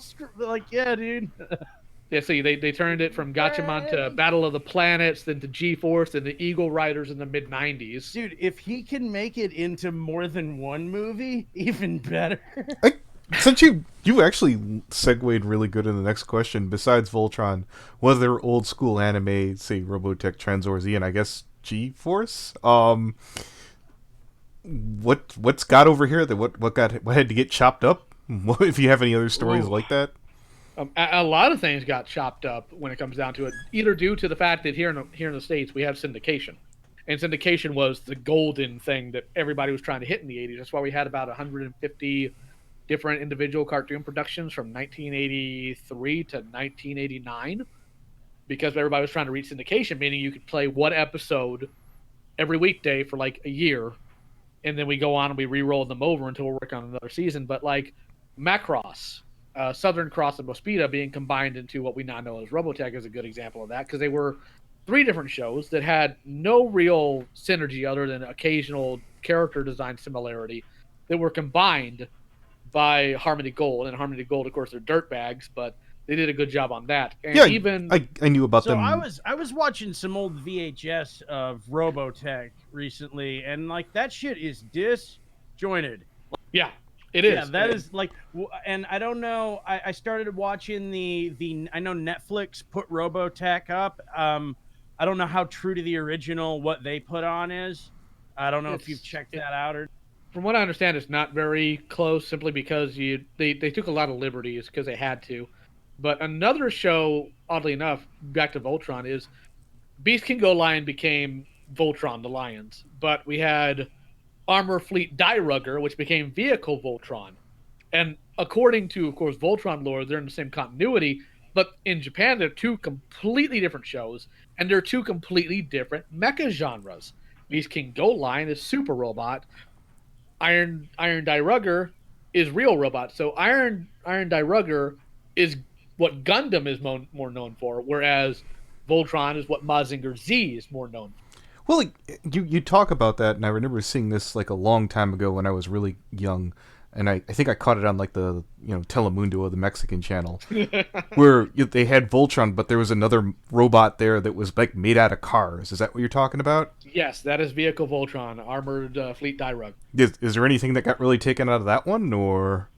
screw, like, yeah, dude. Yeah, see, they turned it from Gatchaman to Battle of the Planets, then to G-Force, then to Eagle Riders in the mid-90s. Dude, if he can make it into more than one movie, even better. Since you actually segued really good in the next question, besides Voltron, was there old school anime, say Robotech, Transor Z, and I guess G-Force? What's got over here that what had to get chopped up? If you have any other stories like that? A lot of things got chopped up when it comes down to it, either due to the fact that here in the States we have syndication, and syndication was the golden thing that everybody was trying to hit in the 80s. That's why we had about 150 different individual cartoon productions from 1983 to 1989, because everybody was trying to reach syndication, meaning you could play one episode every weekday for like a year, and then we go on and we re-roll them over until we're working on another season. But like Macross, Southern Cross, and Mosquito being combined into what we now know as Robotech is a good example of that, because they were 3 different shows that had no real synergy other than occasional character design similarity that were combined by Harmony Gold. And Harmony Gold, of course, they're dirtbags, but they did a good job on that. And yeah, even I knew about them. I was watching some old VHS of Robotech recently, and like that shit is disjointed. Yeah, it is. Yeah, that is like, and I don't know. I started watching the. I know Netflix put Robotech up. I don't know how true to the original what they put on is. I don't know if you've checked that out or. From what I understand, it's not very close, simply because they took a lot of liberties because they had to. But another show, oddly enough, back to Voltron, is Beast King Go Lion became Voltron, the Lions. But we had Armor Fleet Dirugger, which became Vehicle Voltron. And according to, of course, Voltron lore, they're in the same continuity, but in Japan, they're two completely different shows, and they're two completely different mecha genres. Beast King Gold Line is Super Robot. Iron Dirugger is Real Robot. So Iron Dirugger is what Gundam is more known for, whereas Voltron is what Mazinger Z is more known for. Well, like, you talk about that, and I remember seeing this like a long time ago when I was really young, and I think I caught it on like the Telemundo, the Mexican channel, where they had Voltron, but there was another robot there that was like made out of cars. Is that what you're talking about? Yes, that is Vehicle Voltron, Armored Fleet Dirug. Is there anything that got really taken out of that one, or?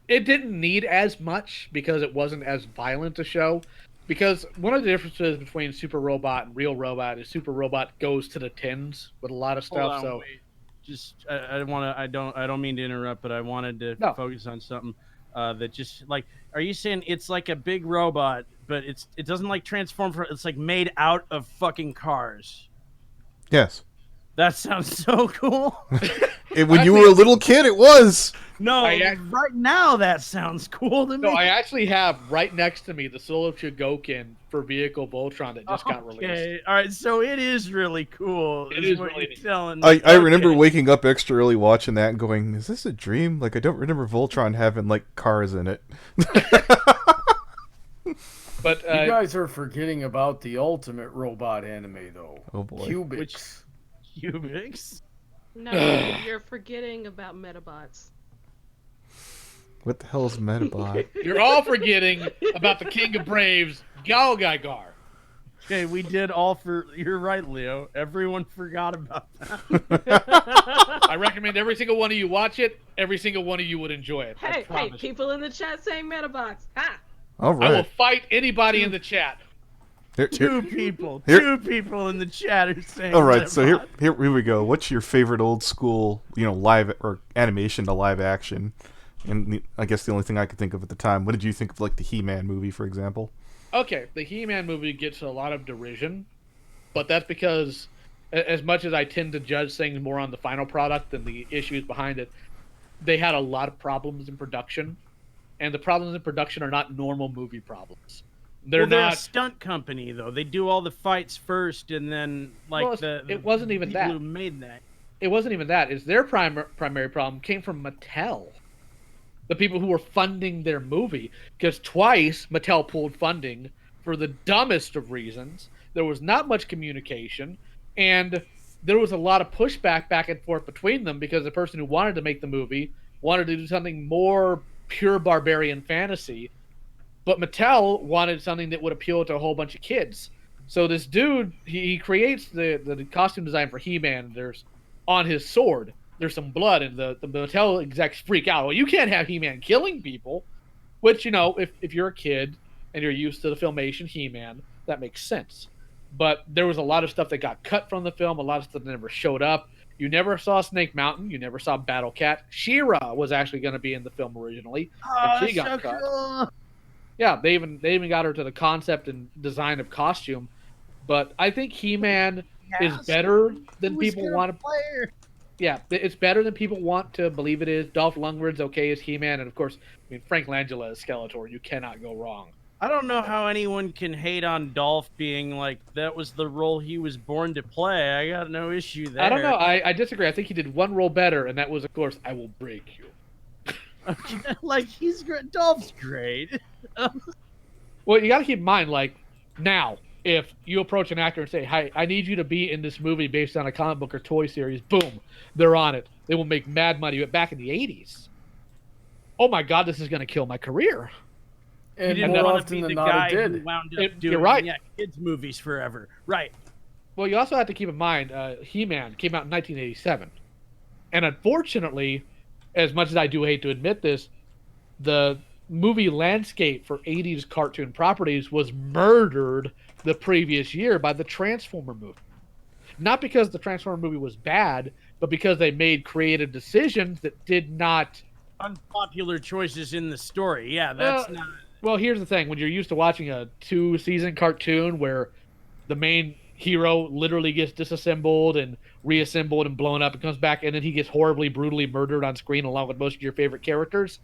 It didn't need as much because it wasn't as violent a show. Because one of the differences between Super Robot and Real Robot is Super Robot goes to the tins with a lot of stuff. Hold on, wait. Just I don't mean to interrupt, but I wanted to focus on something that just like, are you saying it's like a big robot, but it doesn't like transform it's like made out of fucking cars? Yes. That sounds so cool. When you were a little kid, it was. No, right now that sounds cool to me. No, I actually have right next to me the Soul of Chogokin for Vehicle Voltron that just got released. Okay, all right, so it is really cool. It is what really you're neat. telling I me. remember waking up extra early watching that and going, "Is this a dream?" Like I don't remember Voltron having like cars in it. But you guys are forgetting about the ultimate robot anime, though. Oh boy, Cubics. Cubics? No, you're forgetting about Metabots. what the hell is Metabot? you're all forgetting about the King of Braves, Gal Gaigar. Okay, we did all for. You're right, Leo. Everyone forgot about that. I recommend every single one of you watch it. Every single one of you would enjoy it. Hey, people in the chat saying Metabots. Ha! All I will right, fight anybody in the chat. Two people in the chat are saying. All right, so Metabots. here we go. What's your favorite old school, live or animation to live action? And I guess the only thing I could think of at the time. What did you think of like the He-Man movie, for example? Okay, the He-Man movie gets a lot of derision, but that's because as much as I tend to judge things more on the final product than the issues behind it, they had a lot of problems in production, and the problems in production are not normal movie problems. They're they're not a stunt company, though. They do all the fights first, and then it wasn't even people that. who made that. It wasn't even that. It's their primary problem came from Mattel, the people who were funding their movie, because twice Mattel pulled funding for the dumbest of reasons. There was not much communication, and there was a lot of pushback back and forth between them because the person who wanted to make the movie wanted to do something more pure barbarian fantasy, but Mattel wanted something that would appeal to a whole bunch of kids. So this dude, he creates the costume design for He-Man. There's on his sword, there's some blood, and the Mattel execs freak out. Well, you can't have He-Man killing people, which, if you're a kid and you're used to the Filmation He-Man, that makes sense. But there was a lot of stuff that got cut from the film, a lot of stuff that never showed up. You never saw Snake Mountain. You never saw Battle Cat. She-Ra was actually going to be in the film originally, and she got cut. Cool. Yeah, they even got her to the concept and design of costume. But I think He-Man is better than people want to play. Yeah, it's better than people want to believe it is. Dolph Lundgren's okay as He-Man, and of course, Frank Langella as Skeletor. You cannot go wrong. I don't know how anyone can hate on Dolph being like, that was the role he was born to play. I got no issue there. I don't know. I disagree. I think he did one role better, and that was, of course, I Will Break You. Okay, like, he's great. Dolph's great. Well, you got to keep in mind, now, if you approach an actor and say, "Hi, I need you to be in this movie based on a comic book or toy series," boom, they're on it. They will make mad money. But back in the 80s, oh my God, this is going to kill my career. And you didn't more want to often be than the not, guy it did. who wound up doing You're right. kids' movies forever. Right. Well, you also have to keep in mind, He-Man came out in 1987. And unfortunately, as much as I do hate to admit this, the movie landscape for 80s cartoon properties was murdered the previous year by the Transformer movie. Not because the Transformer movie was bad, but because they made creative decisions that did not... Unpopular choices in the story. Yeah, that's not... Well, here's the thing. When you're used to watching a 2-season cartoon where the main hero literally gets disassembled and reassembled and blown up and comes back, and then he gets horribly, brutally murdered on screen along with most of your favorite characters.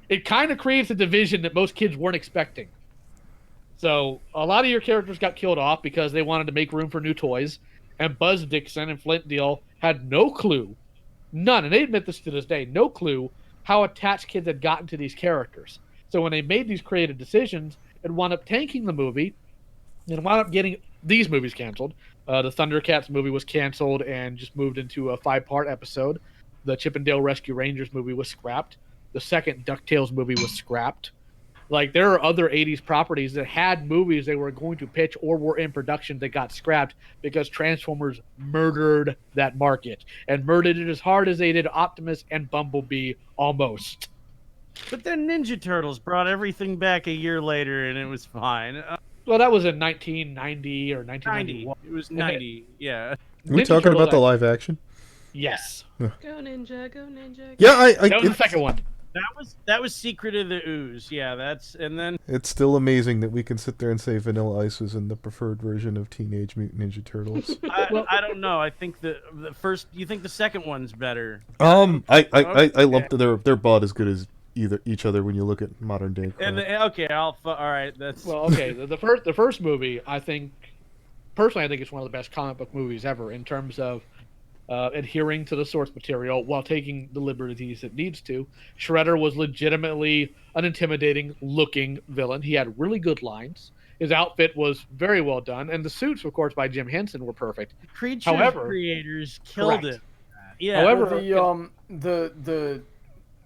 It kind of creates a division that most kids weren't expecting. So a lot of your characters got killed off because they wanted to make room for new toys, and Buzz Dixon and Flint Deel had no clue, none, and they admit this to this day, no clue how attached kids had gotten to these characters. So when they made these creative decisions, it wound up tanking the movie and wound up getting these movies canceled. The Thundercats movie was canceled and just moved into a 5-part episode. The Chip and Dale Rescue Rangers movie was scrapped. The second DuckTales movie was scrapped. Like, there are other 80s properties that had movies they were going to pitch or were in production that got scrapped because Transformers murdered that market and murdered it as hard as they did Optimus and Bumblebee almost. But then Ninja Turtles brought everything back a year later, and it was fine. Well, that was in 1990 or 1991. It was 90, yeah. Are we talking about the live action? Yes. Go Ninja, go Ninja. Yeah, That was the second one. That was Secret of the Ooze. Yeah, and then It's still amazing that we can sit there and say Vanilla Ice was in the preferred version of Teenage Mutant Ninja Turtles. I don't know. I think the first. You think the second one's better? I lumped they're bought as good as each other when you look at modern day. Okay, all right. That's okay. The first movie, I think, personally, I think it's one of the best comic book movies ever in terms of adhering to the source material while taking the liberties it needs to. Shredder was legitimately an intimidating looking villain. He had really good lines. His outfit was very well done, and the suits, of course, by Jim Henson were perfect. Creature creators killed it. Yeah. However,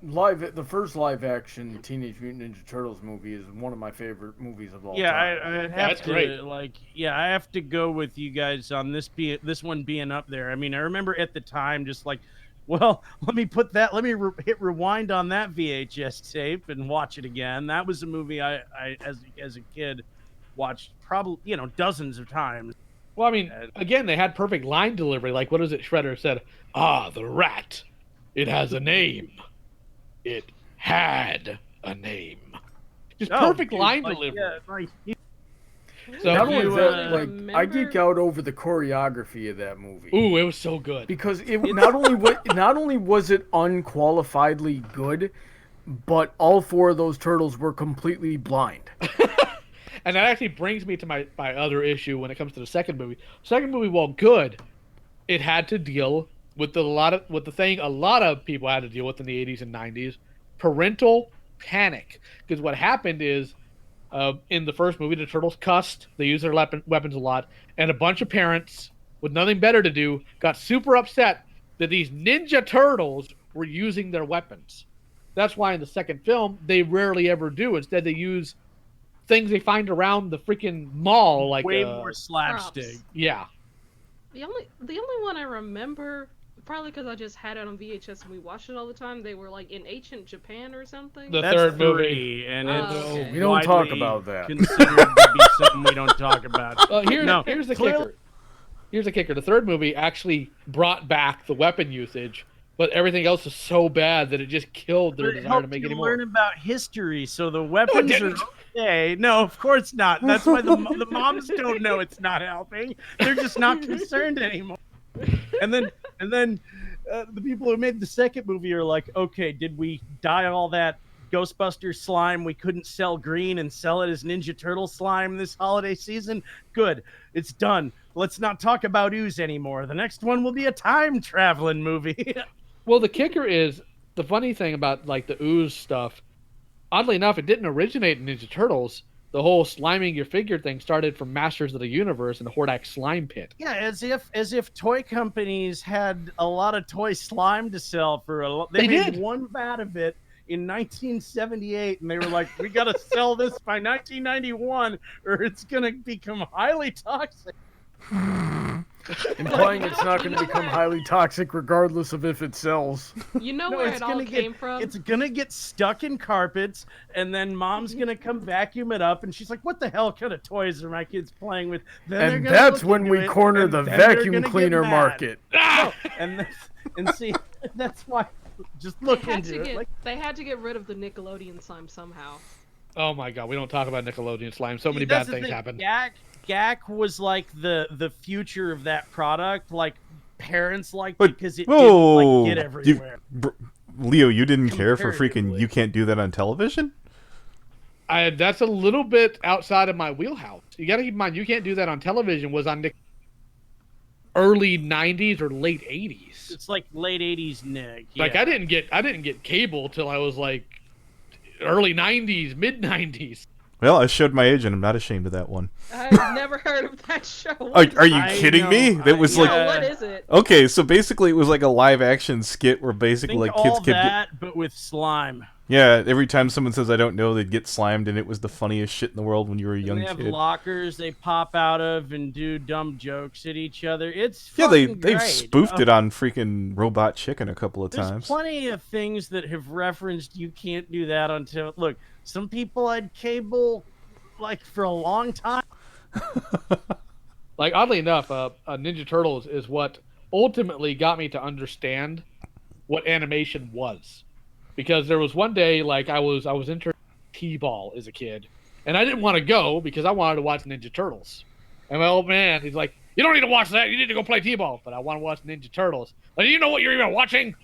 the first live action Teenage Mutant Ninja Turtles movie is one of my favorite movies of all time. I have to great. I have to go with you guys on this one being up there. I mean, I remember at the time just like, well, let me hit rewind on that VHS tape and watch it again. That was a movie I as a kid watched probably, dozens of times. Well, I mean, again, they had perfect line delivery. Like, what is it Shredder said? Ah, the rat. It has a name. It had a name. Just perfect line delivery. Yeah, so not only that, I geek out over the choreography of that movie. Ooh, it was so good. Because it not only was it unqualifiedly good, but all 4 of those turtles were completely blind. And that actually brings me to my other issue when it comes to the second movie. Second movie, while good, it had to deal with the thing a lot of people had to deal with in the 80s and 90s, parental panic. Because what happened is, in the first movie, the turtles cussed, they used their weapons a lot, and a bunch of parents with nothing better to do got super upset that these Ninja Turtles were using their weapons. That's why in the second film, they rarely ever do. Instead, they use things they find around the freaking mall, like way more slapstick. Props. Yeah. The only one I remember, probably because I just had it on VHS and we watched it all the time, they were like in ancient Japan or something. That's third movie, and okay. We don't talk about that. Considered to be something we don't talk about. Here's the kicker. Here's the kicker. The third movie actually brought back the weapon usage, but everything else is so bad that it just killed their desire to make it anymore. Learn about history, so the weapons are okay. No, of course not. That's why the moms don't know it's not helping. They're just not concerned anymore. And then the people who made the second movie are like, okay, did we dye all that Ghostbuster slime we couldn't sell green and sell it as Ninja Turtle slime this holiday season? Good. It's done. Let's not talk about ooze anymore. The next one will be a time traveling movie. Well, the kicker is, the funny thing about like the ooze stuff, oddly enough, it didn't originate in Ninja Turtles. The whole sliming your figure thing started from Masters of the Universe and the Hordak Slime Pit. Yeah, as if toy companies had a lot of toy slime to sell for they made one vat of it in 1978, and they were like, we got to sell this by 1991 or it's going to become highly toxic. Implying it's not going to become highly toxic regardless of if it sells. You know where it all came from? It's going to get stuck in carpets, and then mom's going to come vacuum it up, and she's like, what the hell kind of toys are my kids playing with? Then and that's when we corner the vacuum cleaner market. No, and see, that's why, just look into it. They had to get rid of the Nickelodeon slime somehow. Oh my god, we don't talk about Nickelodeon slime. So many That's bad the things thing. happen. Gak was like the future of that product. Like parents liked But it because it didn't like get you, everywhere. Leo, you didn't care for freaking. Comparatively. You can't do that on television. That's a little bit outside of my wheelhouse. You got to keep in mind, you can't do that on television. Was on early '90s or late '80s. It's like late '80s, Nick. Like yeah. I didn't get cable till I was like early '90s, mid '90s. Well, I showed my age, and I'm not ashamed of that one. I've never heard of that show. Are you I kidding know, me? That was like No, what is it? okay. So basically, it was like a live action skit where basically Think like kids all kept that, but with slime. yeah. Every time someone says I don't know, they'd get slimed, and it was the funniest shit in the world when you were a young They have kid. lockers they pop out of and do dumb jokes at each other. It's Yeah, fucking they've great. spoofed it on freaking Robot Chicken a couple of There's times. plenty of things that have referenced you can't do that until look. Some people had cable like for a long time. Like oddly enough, Ninja Turtles is what ultimately got me to understand what animation was, because there was one day like I was into T-ball as a kid, and I didn't want to go because I wanted to watch Ninja Turtles. And my old man, he's like, "You don't need to watch that. You need to go play T-ball." But I want to watch Ninja Turtles. Like, you know what you're even watching?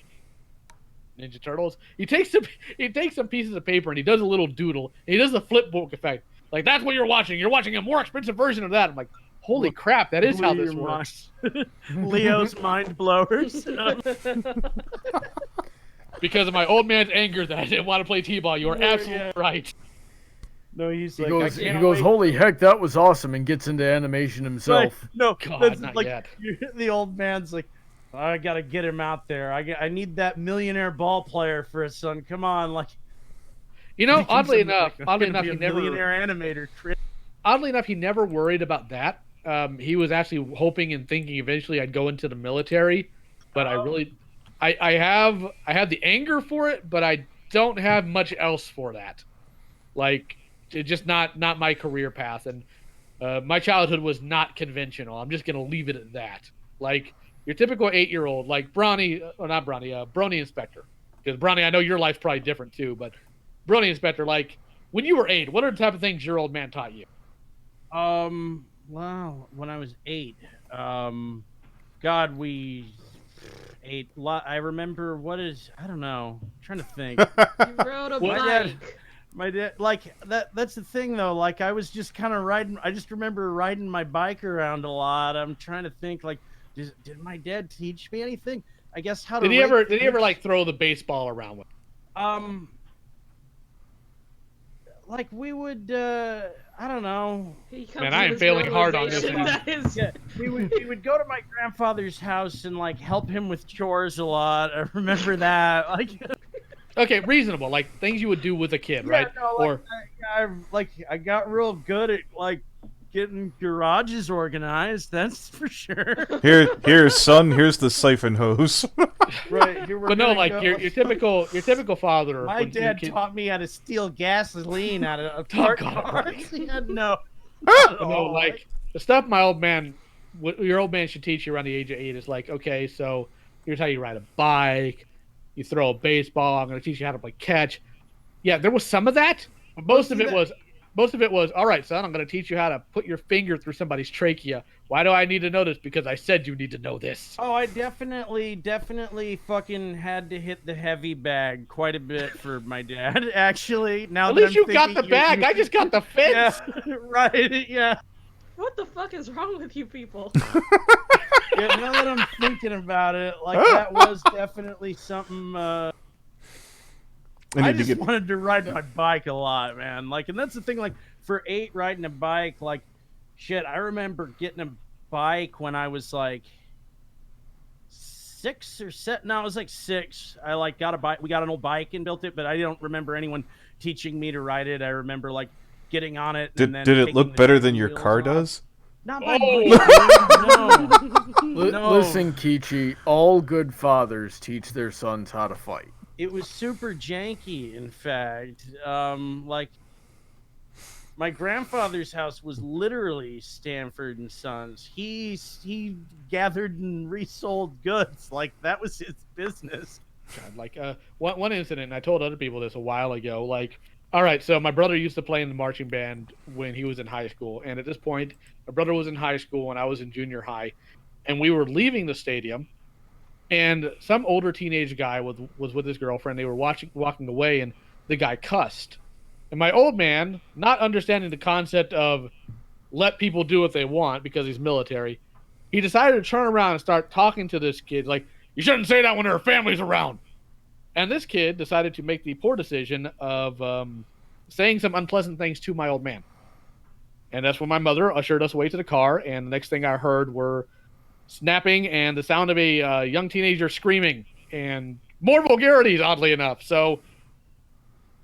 Ninja Turtles. He takes some pieces of paper and he does a little doodle. And he does the flip book effect. Like, that's what you're watching. You're watching a more expensive version of that. I'm like, holy crap, that is how Blew this your works. Leo's mind blowers. Because of my old man's anger that I didn't want to play T-ball. You are Yeah, absolutely yeah. right. No, he's He like, goes, I can't he goes, wait. holy heck, that was awesome, and gets into animation himself. Like, no, God, that's not like yet. the old man's like, I gotta get him out there. I need that millionaire ball player for a son. Come on, like. You know, becomes oddly a- enough, like, oddly gonna enough, be he a never. millionaire animator. Oddly enough, he never worried about that. He was actually hoping and thinking eventually I'd go into the military, but I have the anger for it, but I don't have much else for that. Like, it's just not my career path, and my childhood was not conventional. I'm just gonna leave it at that. Like your typical 8-year-old, like Brawny, or not Brawny, Brony Inspector. Because Brawny, I know your life's probably different too, but Brony Inspector, like when you were 8, what are the type of things your old man taught you? Well, when I was 8, God, we ate. I remember I don't know. I'm trying to think. You rode a What? bike. My dad, like that's the thing though. Like I was just kind of riding. I just remember riding my bike around a lot. I'm trying to think. Like, did my dad teach me anything? I guess how to. Did he ever like throw the baseball around with? Like we would. I don't know. He comes Man, to I am this failing hard on this realization one. that is- Yeah, we would go to my grandfather's house and like help him with chores a lot. I remember that. Like. Okay, reasonable, like things you would do with a kid, right? Yeah, no, I got real good at like getting garages organized. That's for sure. Here's son. Here's the siphon hose. Right here, we're But no, gonna like go- your typical father. My when your dad kid- taught me how to steal gasoline out of Oh, parked God, cars. Yeah, no, But no, like the stuff my old man, what your old man should teach you around the age of 8 is like, okay, so here's how you ride a bike. You throw a baseball. I'm going to teach you how to play catch. Yeah, there was some of that, but most of it was, all right, son, I'm going to teach you how to put your finger through somebody's trachea. Why do I need to know this? Because I said you need to know this. Oh, I definitely fucking had to hit the heavy bag quite a bit for my dad. Actually, now At that least I'm you got the thinking, bag. I just got the fence. Yeah, right. Yeah. What the fuck is wrong with you people? Yeah, now that I'm thinking about it, like that was definitely something. I need to just get. wanted to ride my bike a lot, man. Like, and that's the thing. Like, for 8, riding a bike, like, shit. I remember getting a bike when I was like 6 or 7. No, I was like 6. I like got a bike. We got an old bike and built it, but I don't remember anyone teaching me to ride it. I remember like getting on it. Did and then it taking look the better fucking than your wheels car off. does? Not by Oh. much, no. Listen, Keychi, all good fathers teach their sons how to fight. It was super janky, in fact. Like my grandfather's house was literally Stanford and Sons. He gathered and resold goods. Like that was his business. God, like one incident, and I told other people this a while ago. Like All right, so my brother used to play in the marching band when he was in high school, and at this point, my brother was in high school and I was in junior high, and we were leaving the stadium, and some older teenage guy was with his girlfriend. They were walking away, and the guy cussed. And my old man, not understanding the concept of let people do what they want because he's military, he decided to turn around and start talking to this kid like, "You shouldn't say that when there are families around." And this kid decided to make the poor decision of saying some unpleasant things to my old man. And that's when my mother ushered us away to the car. And the next thing I heard were snapping and the sound of a young teenager screaming and more vulgarities, oddly enough. So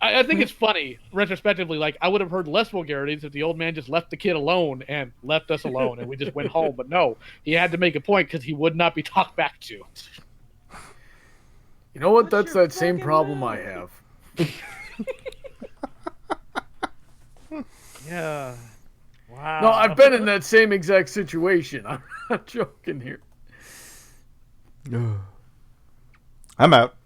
I think it's funny, retrospectively. Like, I would have heard less vulgarities if the old man just left the kid alone and left us alone and we just went home. But no, he had to make a point because he would not be talked back to. You know what? What's That's your that same fucking problem name? I have. Yeah. Wow. No, I've been in that same exact situation. I'm not joking here. I'm out.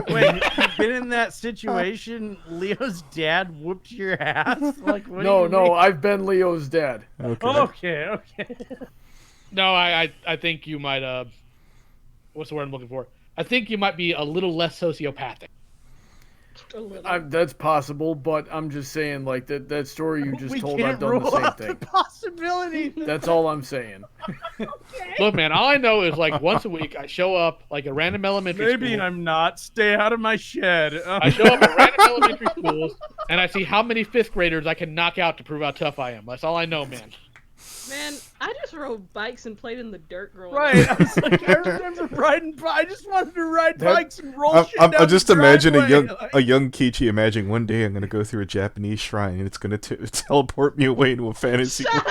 Wait, you've been in that situation? Leo's dad whooped your ass? Like, what do No, you no, mean? I've been Leo's dad. Okay. Okay. No, I think you might, what's the word I'm looking for? I think you might be a little less sociopathic. A little. That's possible, but I'm just saying, like, that story you just We told, can't I've done the rule same out thing. the possibility. That's all I'm saying. Look, man, all I know is like once a week I show up like at random elementary Maybe school. I'm not. Stay out of my shed. I show up at random elementary schools and I see how many fifth graders I can knock out to prove how tough I am. That's all I know, man. Man, I just rode bikes and played in the dirt growing Right. up. I was like, I remember riding. I just wanted to ride That- bikes and roll I'm, shit I'm, down I'm just the imagine driveway. a young Keychi imagining one day I'm gonna go through a Japanese shrine and it's gonna teleport me away into a fantasy. Shut up!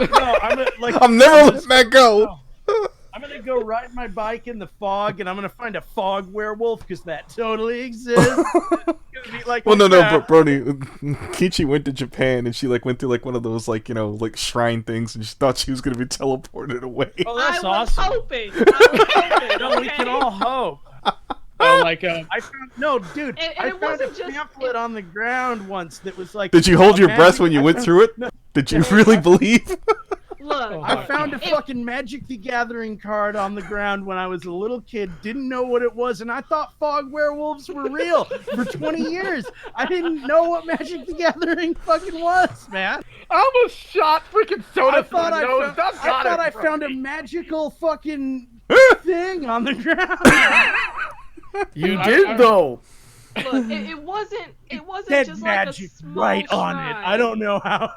I No, I'm never letting that go. I'm gonna go ride my bike in the fog, and I'm gonna find a fog werewolf because that totally exists. It's gonna be like, Well, no, that. Brony. Kichi went to Japan and she like went through like one of those like like shrine things and she thought she was gonna be teleported away. Oh, I that's was awesome. hoping. I was hoping. No, we okay? can all hope. So like, I found no, dude. And I it found a wasn't just- pamphlet on the ground once that was like. Did you hold your a breath when magic- you I went found- through it? Did you really believe? Look, Oh, I found a It- fucking Magic the Gathering card on the ground when I was a little kid. Didn't know what it was, and I thought fog werewolves were real for 20 years. I didn't know what Magic the Gathering fucking was, man. I almost shot freaking soda I thought through my nose. I found a magical fucking thing on the ground. You I- did, I- though. look, it wasn't Dead just magic like a small right on it. shrine. I don't know how.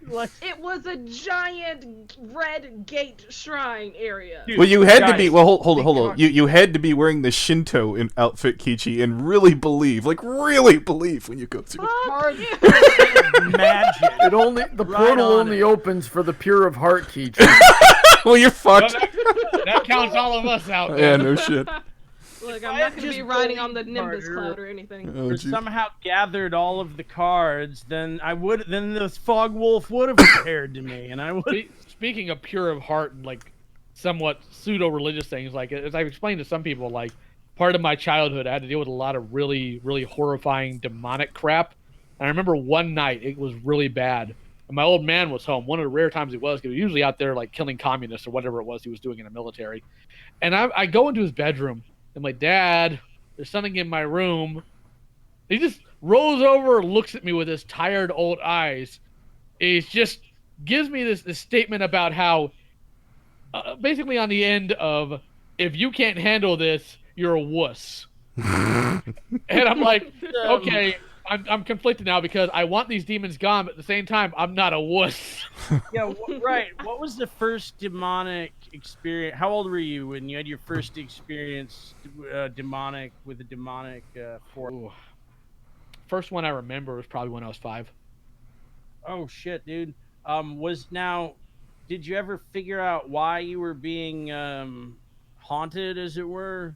Like, It was a giant red gate shrine area. dude, Well, you had to guys, be. Well, hold on. because- You had to be wearing the Shinto outfit, Kichi, and really believe when you go through. Fuck Hard. you. magic. The Right portal on only it. opens for the pure of heart, Keach. Well, you're Well, fucked. that counts all of us out. Yeah, man. no shit. Look, I I'm had not gonna just be riding on the believed Nimbus harder. cloud or anything. Oh, Or geez. somehow gathered all of the cards, then the fog wolf would have appeared to me, and I would. Speaking of pure of heart and like somewhat pseudo-religious things, like as I've explained to some people, like part of my childhood I had to deal with a lot of really, really horrifying demonic crap. And I remember one night it was really bad. And my old man was home. One of the rare times he was, because he was usually out there like killing communists or whatever it was he was doing in the military. And I go into his bedroom and like, Dad, there's something in my room. He just rolls over and looks at me with his tired old eyes. He just gives me this statement about how basically on the end of, if you can't handle this, you're a wuss. And I'm like, okay, I'm conflicted now because I want these demons gone, but at the same time, I'm not a wuss. Yeah, right. What was the first demonic experience? How old were you when you had your first experience demonic with a demonic force? Ooh. First one I remember was probably when I was 5. Oh shit, dude. Did you ever figure out why you were being haunted, as it were?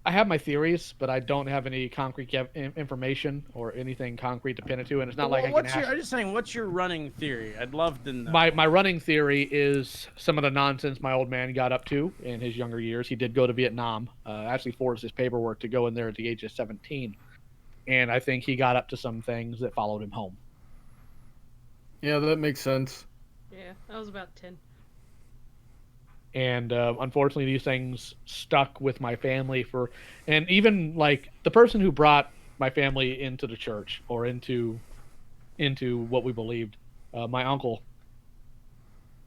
I have my theories, but I don't have any concrete information or anything concrete to pin it to, and it's not like I can ask. I'm just saying, what's your running theory? I'd love to know. My running theory is some of the nonsense my old man got up to in his younger years. He did go to Vietnam, actually forged his paperwork to go in there at the age of 17. and I think he got up to some things that followed him home. Yeah, that makes sense. Yeah, I was about 10. And unfortunately, these things stuck with my family and even like the person who brought my family into the church or into what we believed, my uncle.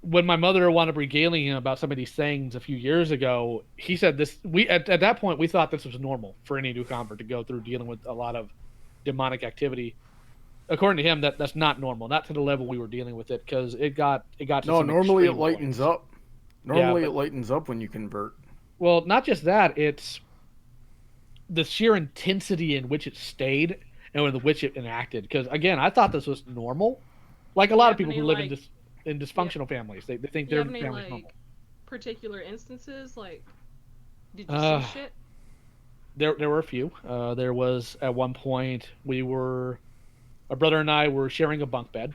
When my mother wound up regaling him about some of these things a few years ago, he said this. We at that point we thought this was normal for any new convert to go through dealing with a lot of demonic activity. According to him, that's not normal, not to the level we were dealing with it, because it got to No, some normally it extreme lightens points. up. Normally but- it lightens up when you convert. Well, not just that, it's the sheer intensity in which it stayed and in which it enacted. Because again, I thought this was normal, like a lot of people who live in dysfunctional families. They think Do you their have any family's normal. like particular instances? Like, did you see shit? There were a few. There was at one point my brother and I were sharing a bunk bed,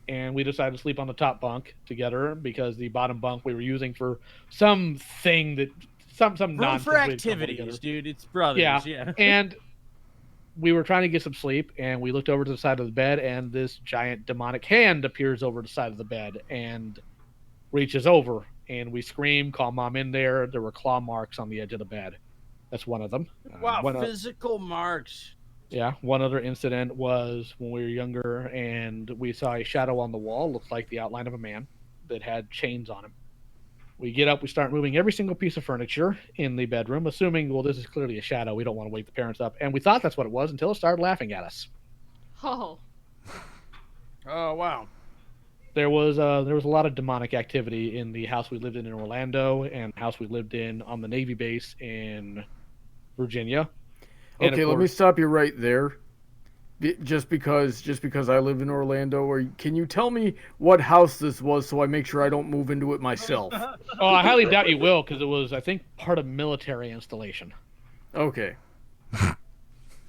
and we decided to sleep on the top bunk together because the bottom bunk we were using for something that some Room nonsense for we had come activities, together. dude. It's brothers. Yeah. And we were trying to get some sleep, and we looked over to the side of the bed, and this giant demonic hand appears over the side of the bed and reaches over, and we scream, call mom in there. There were claw marks on the edge of the bed. That's one of them. Wow, physical marks. Yeah, one other incident was when we were younger, and we saw a shadow on the wall, looked like the outline of a man that had chains on him. We get up, we start moving every single piece of furniture in the bedroom, assuming, well, this is clearly a shadow. We don't want to wake the parents up. And we thought that's what it was until it started laughing at us. Oh, Oh wow. There was a lot of demonic activity in the house we lived in Orlando and the house we lived in on the Navy base in Virginia. And Okay, of let me course- stop you right there. Just because I live in Orlando, or can you tell me what house this was so I make sure I don't move into it myself? Oh, I highly doubt you will, because it was, I think, part of military installation. Okay.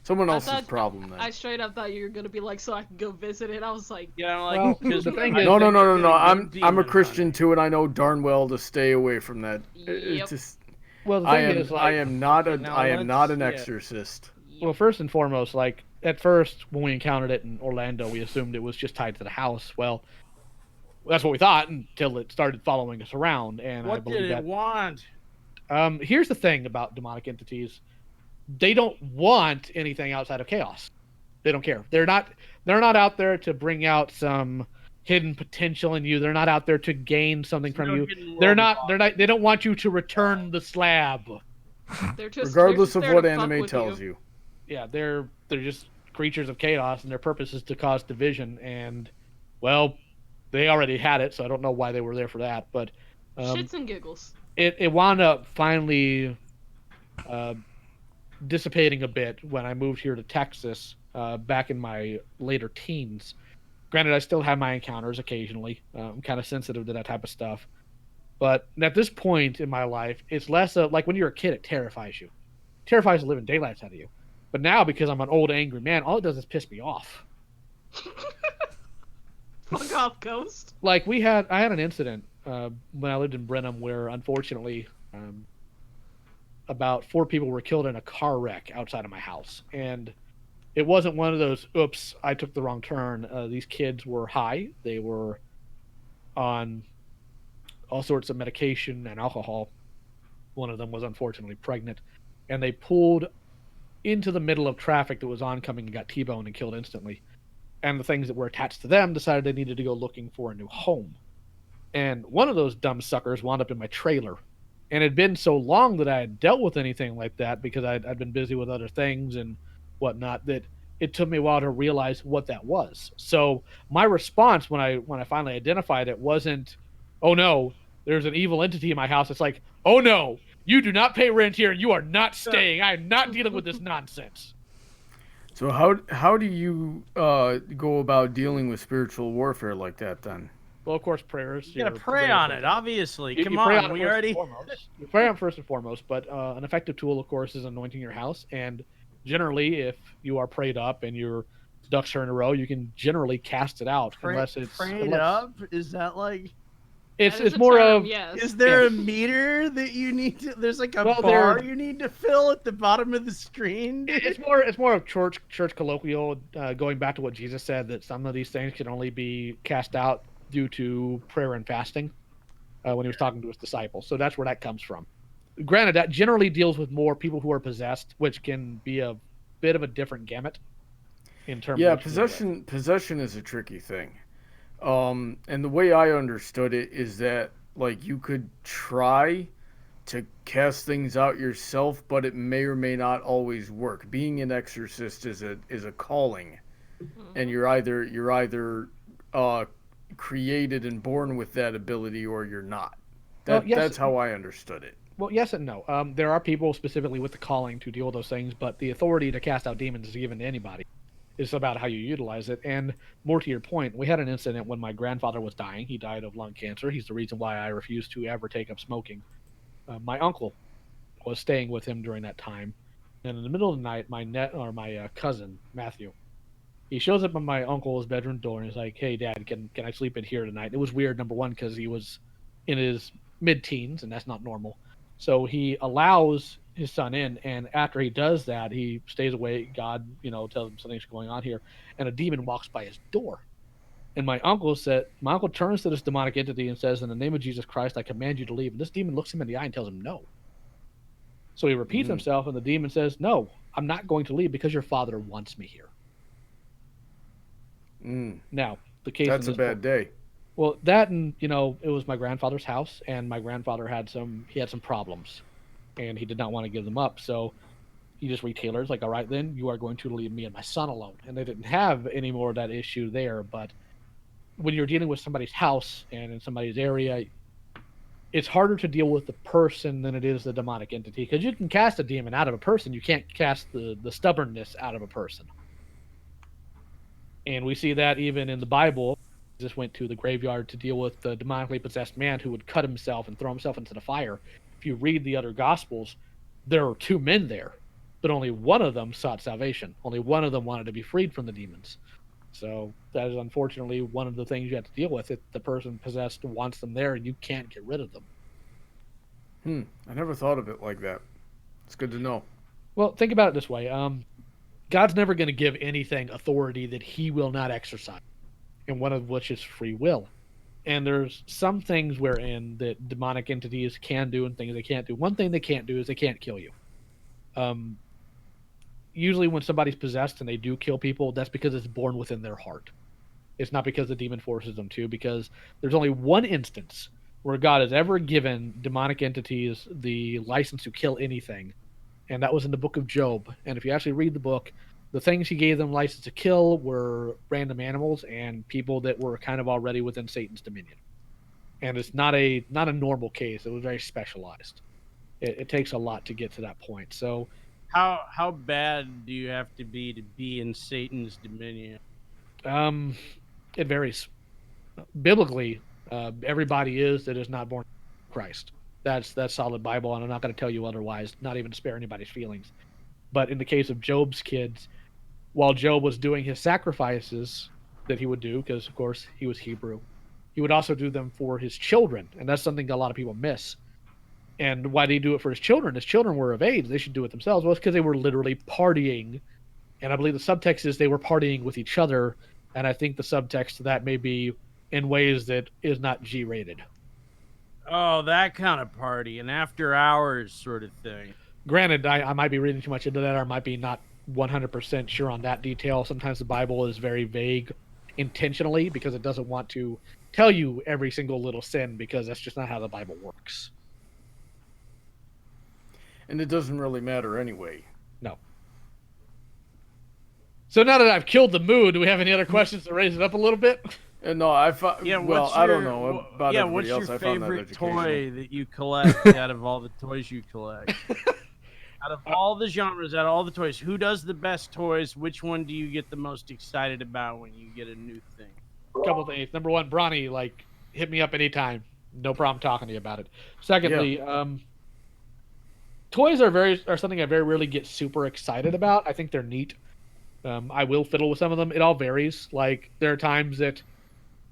Someone I else's thought- problem then. I straight up thought you were gonna be like, so I can go visit it. I was like, Yeah, like Well, 'cause the thing I is- No. think it's a I'm good a demon Christian hunter. too, and I know darn well to stay away from that. It's Yep. just Well, the I thing am is, like, I am not Okay, now an let's- yeah. exorcist. well, first and foremost, like, at first, when we encountered it in Orlando, we assumed it was just tied to the house. Well, that's what we thought until it started following us around, and I What believe did it that. want? Here's the thing about demonic entities: they don't want anything outside of chaos. They don't care. They're not out there to bring out some hidden potential in you. They're not out there to gain something from No you. hidden They love. don't want you to return the slab. they're just Regardless they're of just what there to fuck anime with tells you. Yeah, they're just creatures of chaos, and their purpose is to cause division. And well, they already had it, so I don't know why they were there for that. But Shits and giggles. it wound up finally dissipating a bit when I moved here to Texas back in my later teens. Granted, I still have my encounters occasionally. I'm kind of sensitive to that type of stuff. But at this point in my life, it's less like when you're a kid, it terrifies you. It terrifies the living daylights out of you. But now, because I'm an old, angry man, all it does is piss me off. Fuck off, ghost. Like, I had an incident when I lived in Brenham where, unfortunately, about 4 people were killed in a car wreck outside of my house. And it wasn't one of those, oops, I took the wrong turn. These kids were high. They were on all sorts of medication and alcohol. One of them was unfortunately pregnant. And they pulled into the middle of traffic that was oncoming and got T-boned and killed instantly. And the things that were attached to them decided they needed to go looking for a new home. And one of those dumb suckers wound up in my trailer. And it had been so long that I had dealt with anything like that because I'd been busy with other things and whatnot that it took me a while to realize what that was. So my response when I finally identified it wasn't, oh no, there's an evil entity in my house. It's like, oh no, you do not pay rent here and you are not staying. I am not dealing with this nonsense. So how do you go about dealing with spiritual warfare like that then? Well, of course, prayers. You gotta pray on it, obviously. You Come pray on, it we first already. and foremost. You pray on it first and foremost, but an effective tool, of course, is anointing your house. And generally, if you are prayed up and your ducks are in a row, you can generally cast it out. Prayed up? Is that like? It's That is it's a more term, of yes. Is there a meter that you need to? There's like a Well, bar you need to fill at the bottom of the screen. it's more of church colloquial, going back to what Jesus said, that some of these things can only be cast out due to prayer and fasting, when he was talking to his disciples. So that's where that comes from. Granted, that generally deals with more people who are possessed, which can be a bit of a different gamut in terms Yeah, of what you deal with. possession is a tricky thing. And the way I understood it is that like you could try to cast things out yourself, but it may or may not always work. Being an exorcist is a calling, and Mhm. you're either uh, created and born with that ability, or you're not. Well, yes, That's how I understood it. well, yes and no. There are people specifically with the calling to deal with those things, but the authority to cast out demons is given to anybody. It's about how you utilize it. And more to your point, we had an incident when my grandfather was dying. He died of lung cancer. He's the reason why I refused to ever take up smoking. My uncle was staying with him during that time, and in the middle of the night, my cousin Matthew, he shows up at my uncle's bedroom door and he's like, "Hey, Dad, can I sleep in here tonight?" It was weird, number one, because he was in his mid-teens, and that's not normal. So he allows his son in, and after he does that, he stays away. God, tells him something's going on here, and a demon walks by his door. And my uncle turns to this demonic entity and says, "In the name of Jesus Christ, I command you to leave." And this demon looks him in the eye and tells him no. So he repeats Mm, himself, and the demon says, "No, I'm not going to leave because your father wants me here." mm, Now, the case in that's a this book. bad day. Well, that, and it was my grandfather's house, and my grandfather had some problems, and he did not want to give them up. So he just retailers like, "All right, then you are going to leave me and my son alone." And they didn't have any more of that issue there. But when you're dealing with somebody's house and in somebody's area, it's harder to deal with the person than it is the demonic entity, because you can cast a demon out of a person, you can't cast the stubbornness out of a person. And we see that even in the Bible. Jesus went to the graveyard to deal with the demonically possessed man who would cut himself and throw himself into the fire. If you read the other gospels, there are two men there, but only one of them sought salvation. Only one of them wanted to be freed from the demons. So that is unfortunately one of the things you have to deal with. If the person possessed wants them there, and you can't get rid of them. I never thought of it like that. It's good to know. Well, think about it this way: God's never going to give anything authority that He will not exercise, and one of which is free will. And there's some things wherein that demonic entities can do and things they can't do. One thing they can't do is they can't kill you. Um, Usually, when somebody's possessed and they do kill people, that's because it's born within their heart. It's not because the demon forces them to, because there's only one instance where God has ever given demonic entities the license to kill anything, and that was in the book of Job. And if you actually read the book, the things he gave them license to kill were random animals and people that were kind of already within Satan's dominion. And it's not a normal case. It was very specialized. It takes a lot to get to that point. So How bad do you have to be in Satan's dominion? um, it varies. Biblically, everybody is that is not born of Christ. That's solid Bible, and I'm not going to tell you otherwise. Not even to spare anybody's feelings. But in the case of Job's kids, while Job was doing his sacrifices that he would do, because of course he was Hebrew, he would also do them for his children, and that's something that a lot of people miss. And why did he do it for his children? His children were of age; they should do it themselves. Well, it's because they were literally partying, and I believe the subtext is they were partying with each other. And I think the subtext to that may be in ways that is not G-rated. Oh, that kind of party, an after hours sort of thing. Granted, I might be reading too much into that, or I might be not 100% sure on that detail. Sometimes the Bible is very vague intentionally because it doesn't want to tell you every single little sin, because that's just not how the Bible works. And it doesn't really matter anyway. No. So now that I've killed the mood, do we have any other questions to raise it up a little bit? And no, I found. Yeah, Well, I don't know about yeah, everybody what's else. your I found that favorite educational. toy that you collect out of all the toys you collect? Out of all the genres, out of all the toys, who does the best toys? Which one do you get the most excited about when you get a new thing? A couple things. Number one, Brawny, hit me up anytime. No problem talking to you about it. Secondly, toys are something I very rarely get super excited about. I think they're neat. I will fiddle with some of them. It all varies. Like, there are times that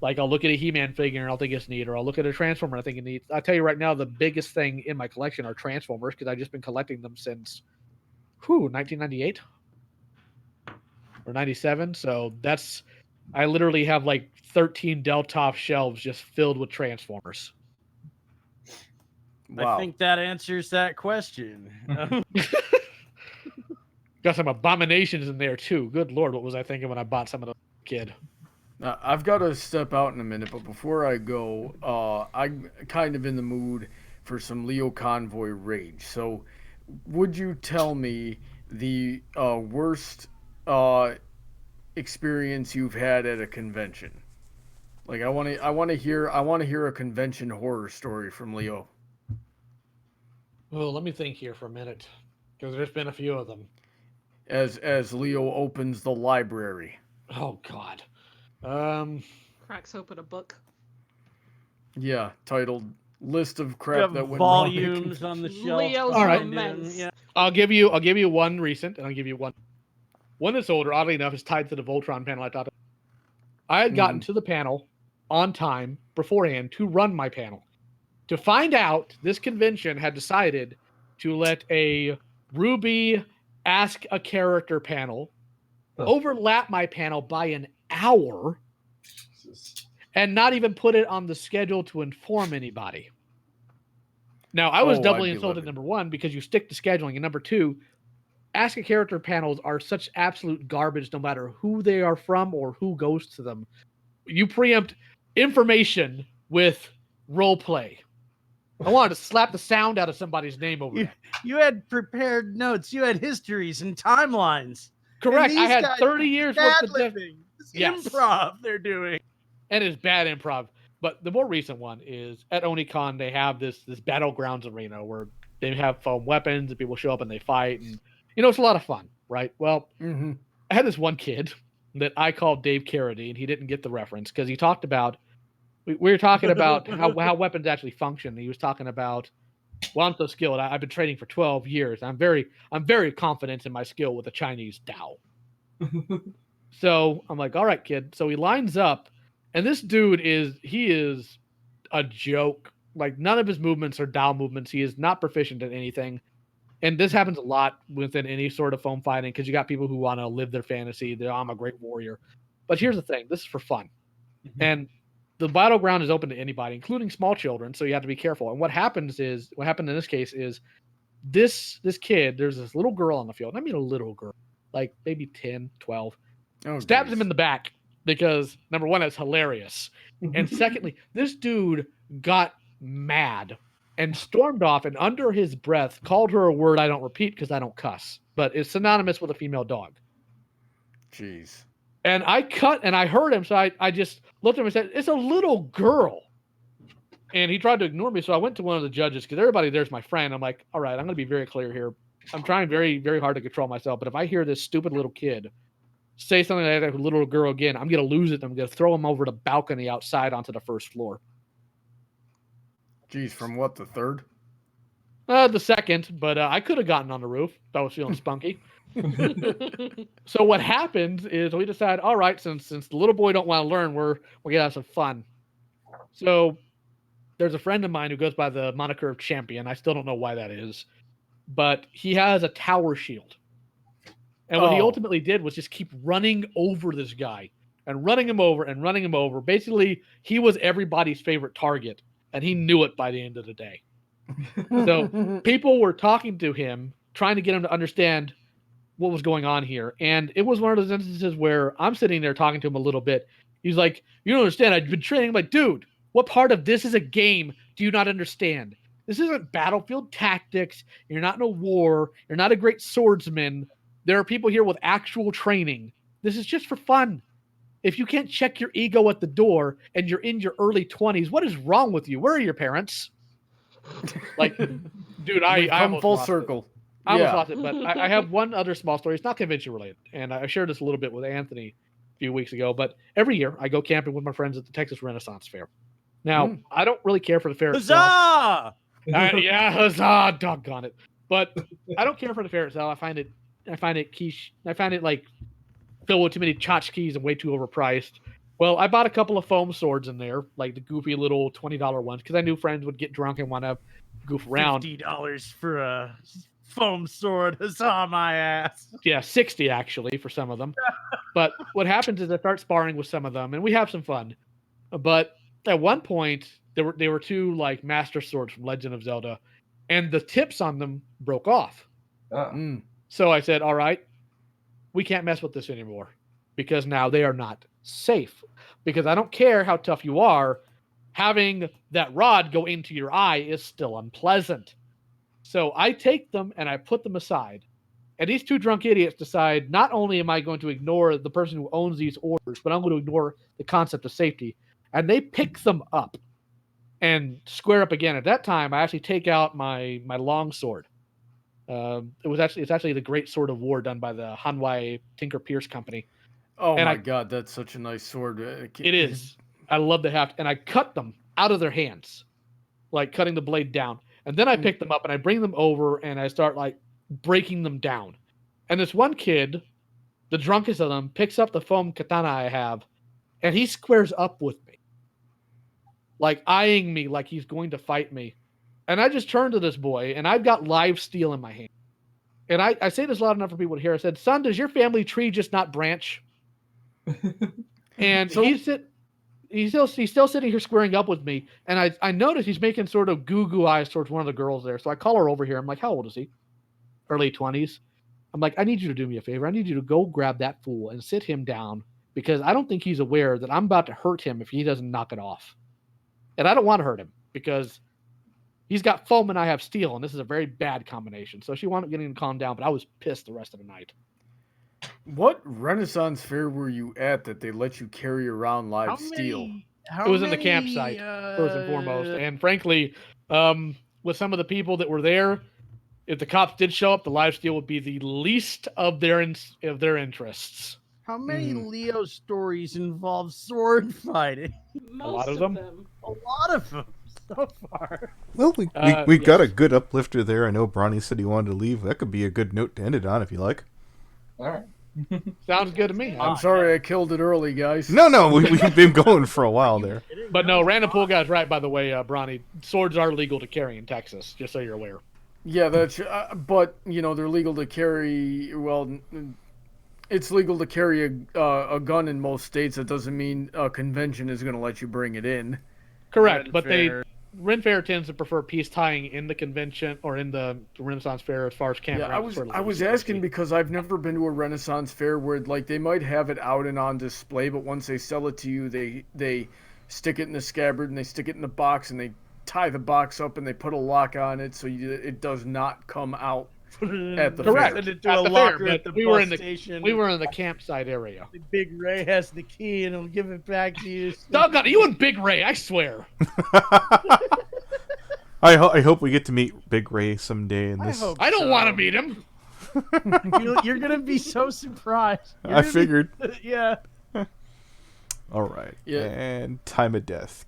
Like I'll look at a He-Man figure and I'll think it's neat, or I'll look at a Transformer and I think it's neat. I'll tell you right now, the biggest thing in my collection are Transformers because I've just been collecting them since 1998 or 97. So that's I literally have like 13 Deltop shelves just filled with Transformers. Wow. I think that answers that question. Got some abominations in there too. Good lord, what was I thinking when I bought some of those kid? I've got to step out in a minute, but before I go, I'm kind of in the mood for some LioConVoy rage. So, would you tell me the worst experience you've had at a convention? Like, I want to hear a convention horror story from Leo. Well, let me think here for a minute, because there's been a few of them. As Leo opens the library. Oh God. Cracks open a book. Yeah, titled "List of You Crap have That Went Wrong." volumes on the shelf. Leo's All right. immense. Yeah. I'll give you one recent, and I'll give you one. One that's older, oddly enough, is tied to the Voltron panel I taught. I had gotten to the panel on time beforehand to run my panel. To find out, this convention had decided to let a Ruby Ask a Character panel overlap my panel by an hour and not even put it on the schedule to inform anybody. Now, I was doubly insulted, number one, because you stick to scheduling, and number two, Ask a Character panels are such absolute garbage no matter who they are from or who goes to them. You preempt information with role play. I wanted to slap the sound out of somebody's name over that. You had prepared notes. You had histories and timelines. Correct. And I had guys 30 years worth of living. Yes. Improv they're doing. And it's bad improv. But the more recent one is at Oni-Con, they have this Battlegrounds arena where they have foam weapons and people show up and they fight. And, it's a lot of fun, right? Well, I had this one kid that I called Dave Carradine. He didn't get the reference because he talked about, we were talking about how weapons actually function. He was talking about, well, I'm so skilled. I've been training for 12 years. I'm very confident in my skill with the Chinese Dao. So I'm like, all right, kid. So he lines up, and this dude is a joke. Like, none of his movements are Dao movements. He is not proficient in anything. And this happens a lot within any sort of foam fighting because you got people who want to live their fantasy. I'm a great warrior. But here's the thing. This is for fun. And the battleground is open to anybody, including small children. So you have to be careful. And what happened in this case is this kid, there's this little girl on the field. I mean, a little girl, like maybe 10, 12, stabs him in the back because, number one, it's hilarious. And secondly, this dude got mad and stormed off and under his breath called her a word I don't repeat because I don't cuss, but it's synonymous with a female dog. Jeez. And I cut and I heard him, so I just looked at him and said, "It's a little girl." And he tried to ignore me, so I went to one of the judges because everybody there's my friend. I'm like, all right, I'm going to be very clear here. I'm trying very, very hard to control myself, but if I hear this stupid little kid say something like that to a little girl again, I'm going to lose it. I'm going to throw him over the balcony outside onto the first floor. Jeez, from what, the third? The second, but I could have gotten on the roof if I was feeling spunky. So what happens is we decide, all right, since the little boy don't want to learn, we're gonna have some fun. So there's a friend of mine who goes by the moniker of Champion. I still don't know why that is, but he has a tower shield. And what he ultimately did was just keep running over this guy and running him over and running him over. Basically, he was everybody's favorite target, and he knew it by the end of the day. So people were talking to him, trying to get him to understand what was going on here. And it was one of those instances where I'm sitting there talking to him a little bit. He's like, "You don't understand. I've been training." I'm like, "Dude, what part of this is a game do you not understand? This isn't battlefield tactics. You're not in a war. You're not a great swordsman. There are people here with actual training. This is just for fun. If you can't check your ego at the door and you're in your early 20s, what is wrong with you? Where are your parents?" Like, dude, I come full circle. I almost lost it, but I have one other small story. It's not convention related, and I shared this a little bit with Anthony a few weeks ago. But every year, I go camping with my friends at the Texas Renaissance Fair. Now, I don't really care for the fair itself. Huzzah! Yeah, huzzah! Doggone it! But I don't care for the fair itself. I find it quiche. I find it like filled with too many tchotchkes and way too overpriced. Well, I bought a couple of foam swords in there, like the goofy little $20 ones, because I knew friends would get drunk and want to goof around. $50 for a foam sword. Huzzah, my ass. Yeah, 60 actually for some of them. But what happens is I start sparring with some of them, and we have some fun. But at one point, they were two like master swords from Legend of Zelda, and the tips on them broke off. Oh. So I said, "All right, we can't mess with this anymore because now they are not safe. Because I don't care how tough you are, having that rod go into your eye is still unpleasant." So I take them and I put them aside. And these two drunk idiots decide not only am I going to ignore the person who owns these orders, but I'm going to ignore the concept of safety. And they pick them up and square up again. At that time, I actually take out my long sword. It's actually the Great Sword of War done by the Hanwei Tinker Pierce Company. Oh And my god, that's such a nice sword. It is. I love the heft, and I cut them out of their hands, like cutting the blade down. And then I pick them up and I bring them over and I start like breaking them down. And this one kid, the drunkest of them, picks up the foam katana I have, and he squares up with me, like eyeing me like he's going to fight me. And I just turn to this boy, and I've got live steel in my hand. And I say this loud enough for people to hear. I said, "Son, does your family tree just not branch?" And So- he's still sitting here squaring up with me. And I notice he's making sort of goo eyes towards one of the girls there. So I call her over here. I'm like, "How old is he?" Early 20s. I'm like, "I need you to do me a favor. I need you to go grab that fool and sit him down because I don't think he's aware that I'm about to hurt him if he doesn't knock it off. And I don't want to hurt him because he's got foam and I have steel, and this is a very bad combination." So she wound up getting him to calm down, but I was pissed the rest of the night. What Renaissance fair were you at that they let you carry around live steel? It was in the campsite, first and foremost. And frankly, with some of the people that were there, if the cops did show up, the live steel would be the least of their interests. How many Leo stories involve sword fighting? Most lot of of them. them. A lot of them so far. Well, we got a yes. good uplifter there. I know Brawny said he wanted to leave. That could be a good note to end it on if you like. All right. Sounds good to me. I'm sorry I killed it early, guys. No, we've been going for a while there. But no, Random Pool Guy's right, by the way, Brawny. Swords are legal to carry in Texas, just so you're aware. Yeah, that's. But you know they're legal to carry. Well, it's legal to carry a gun in most states. That doesn't mean a convention is going to let you bring it in. Correct, but Ren Fair tends to prefer peace tying in the convention or in the Renaissance Fair as far as campgrounds. Yeah, I was asking because I've never been to a Renaissance fair where like they might have it out and on display, but once they sell it to you, they stick it in the scabbard and they stick it in the box and they tie the box up and they put a lock on it so it does not come out at the Correct. fair. Send it to At a the fair, locker at the but we were bus in the station. we were in the campsite area. Big Ray has the key and he'll give it back to you. Doggone, you and Big Ray, I swear. I hope we get to meet Big Ray someday in this. I don't want to meet him. You're gonna be so surprised. I figured. Yeah. All right. Yeah. And time of death.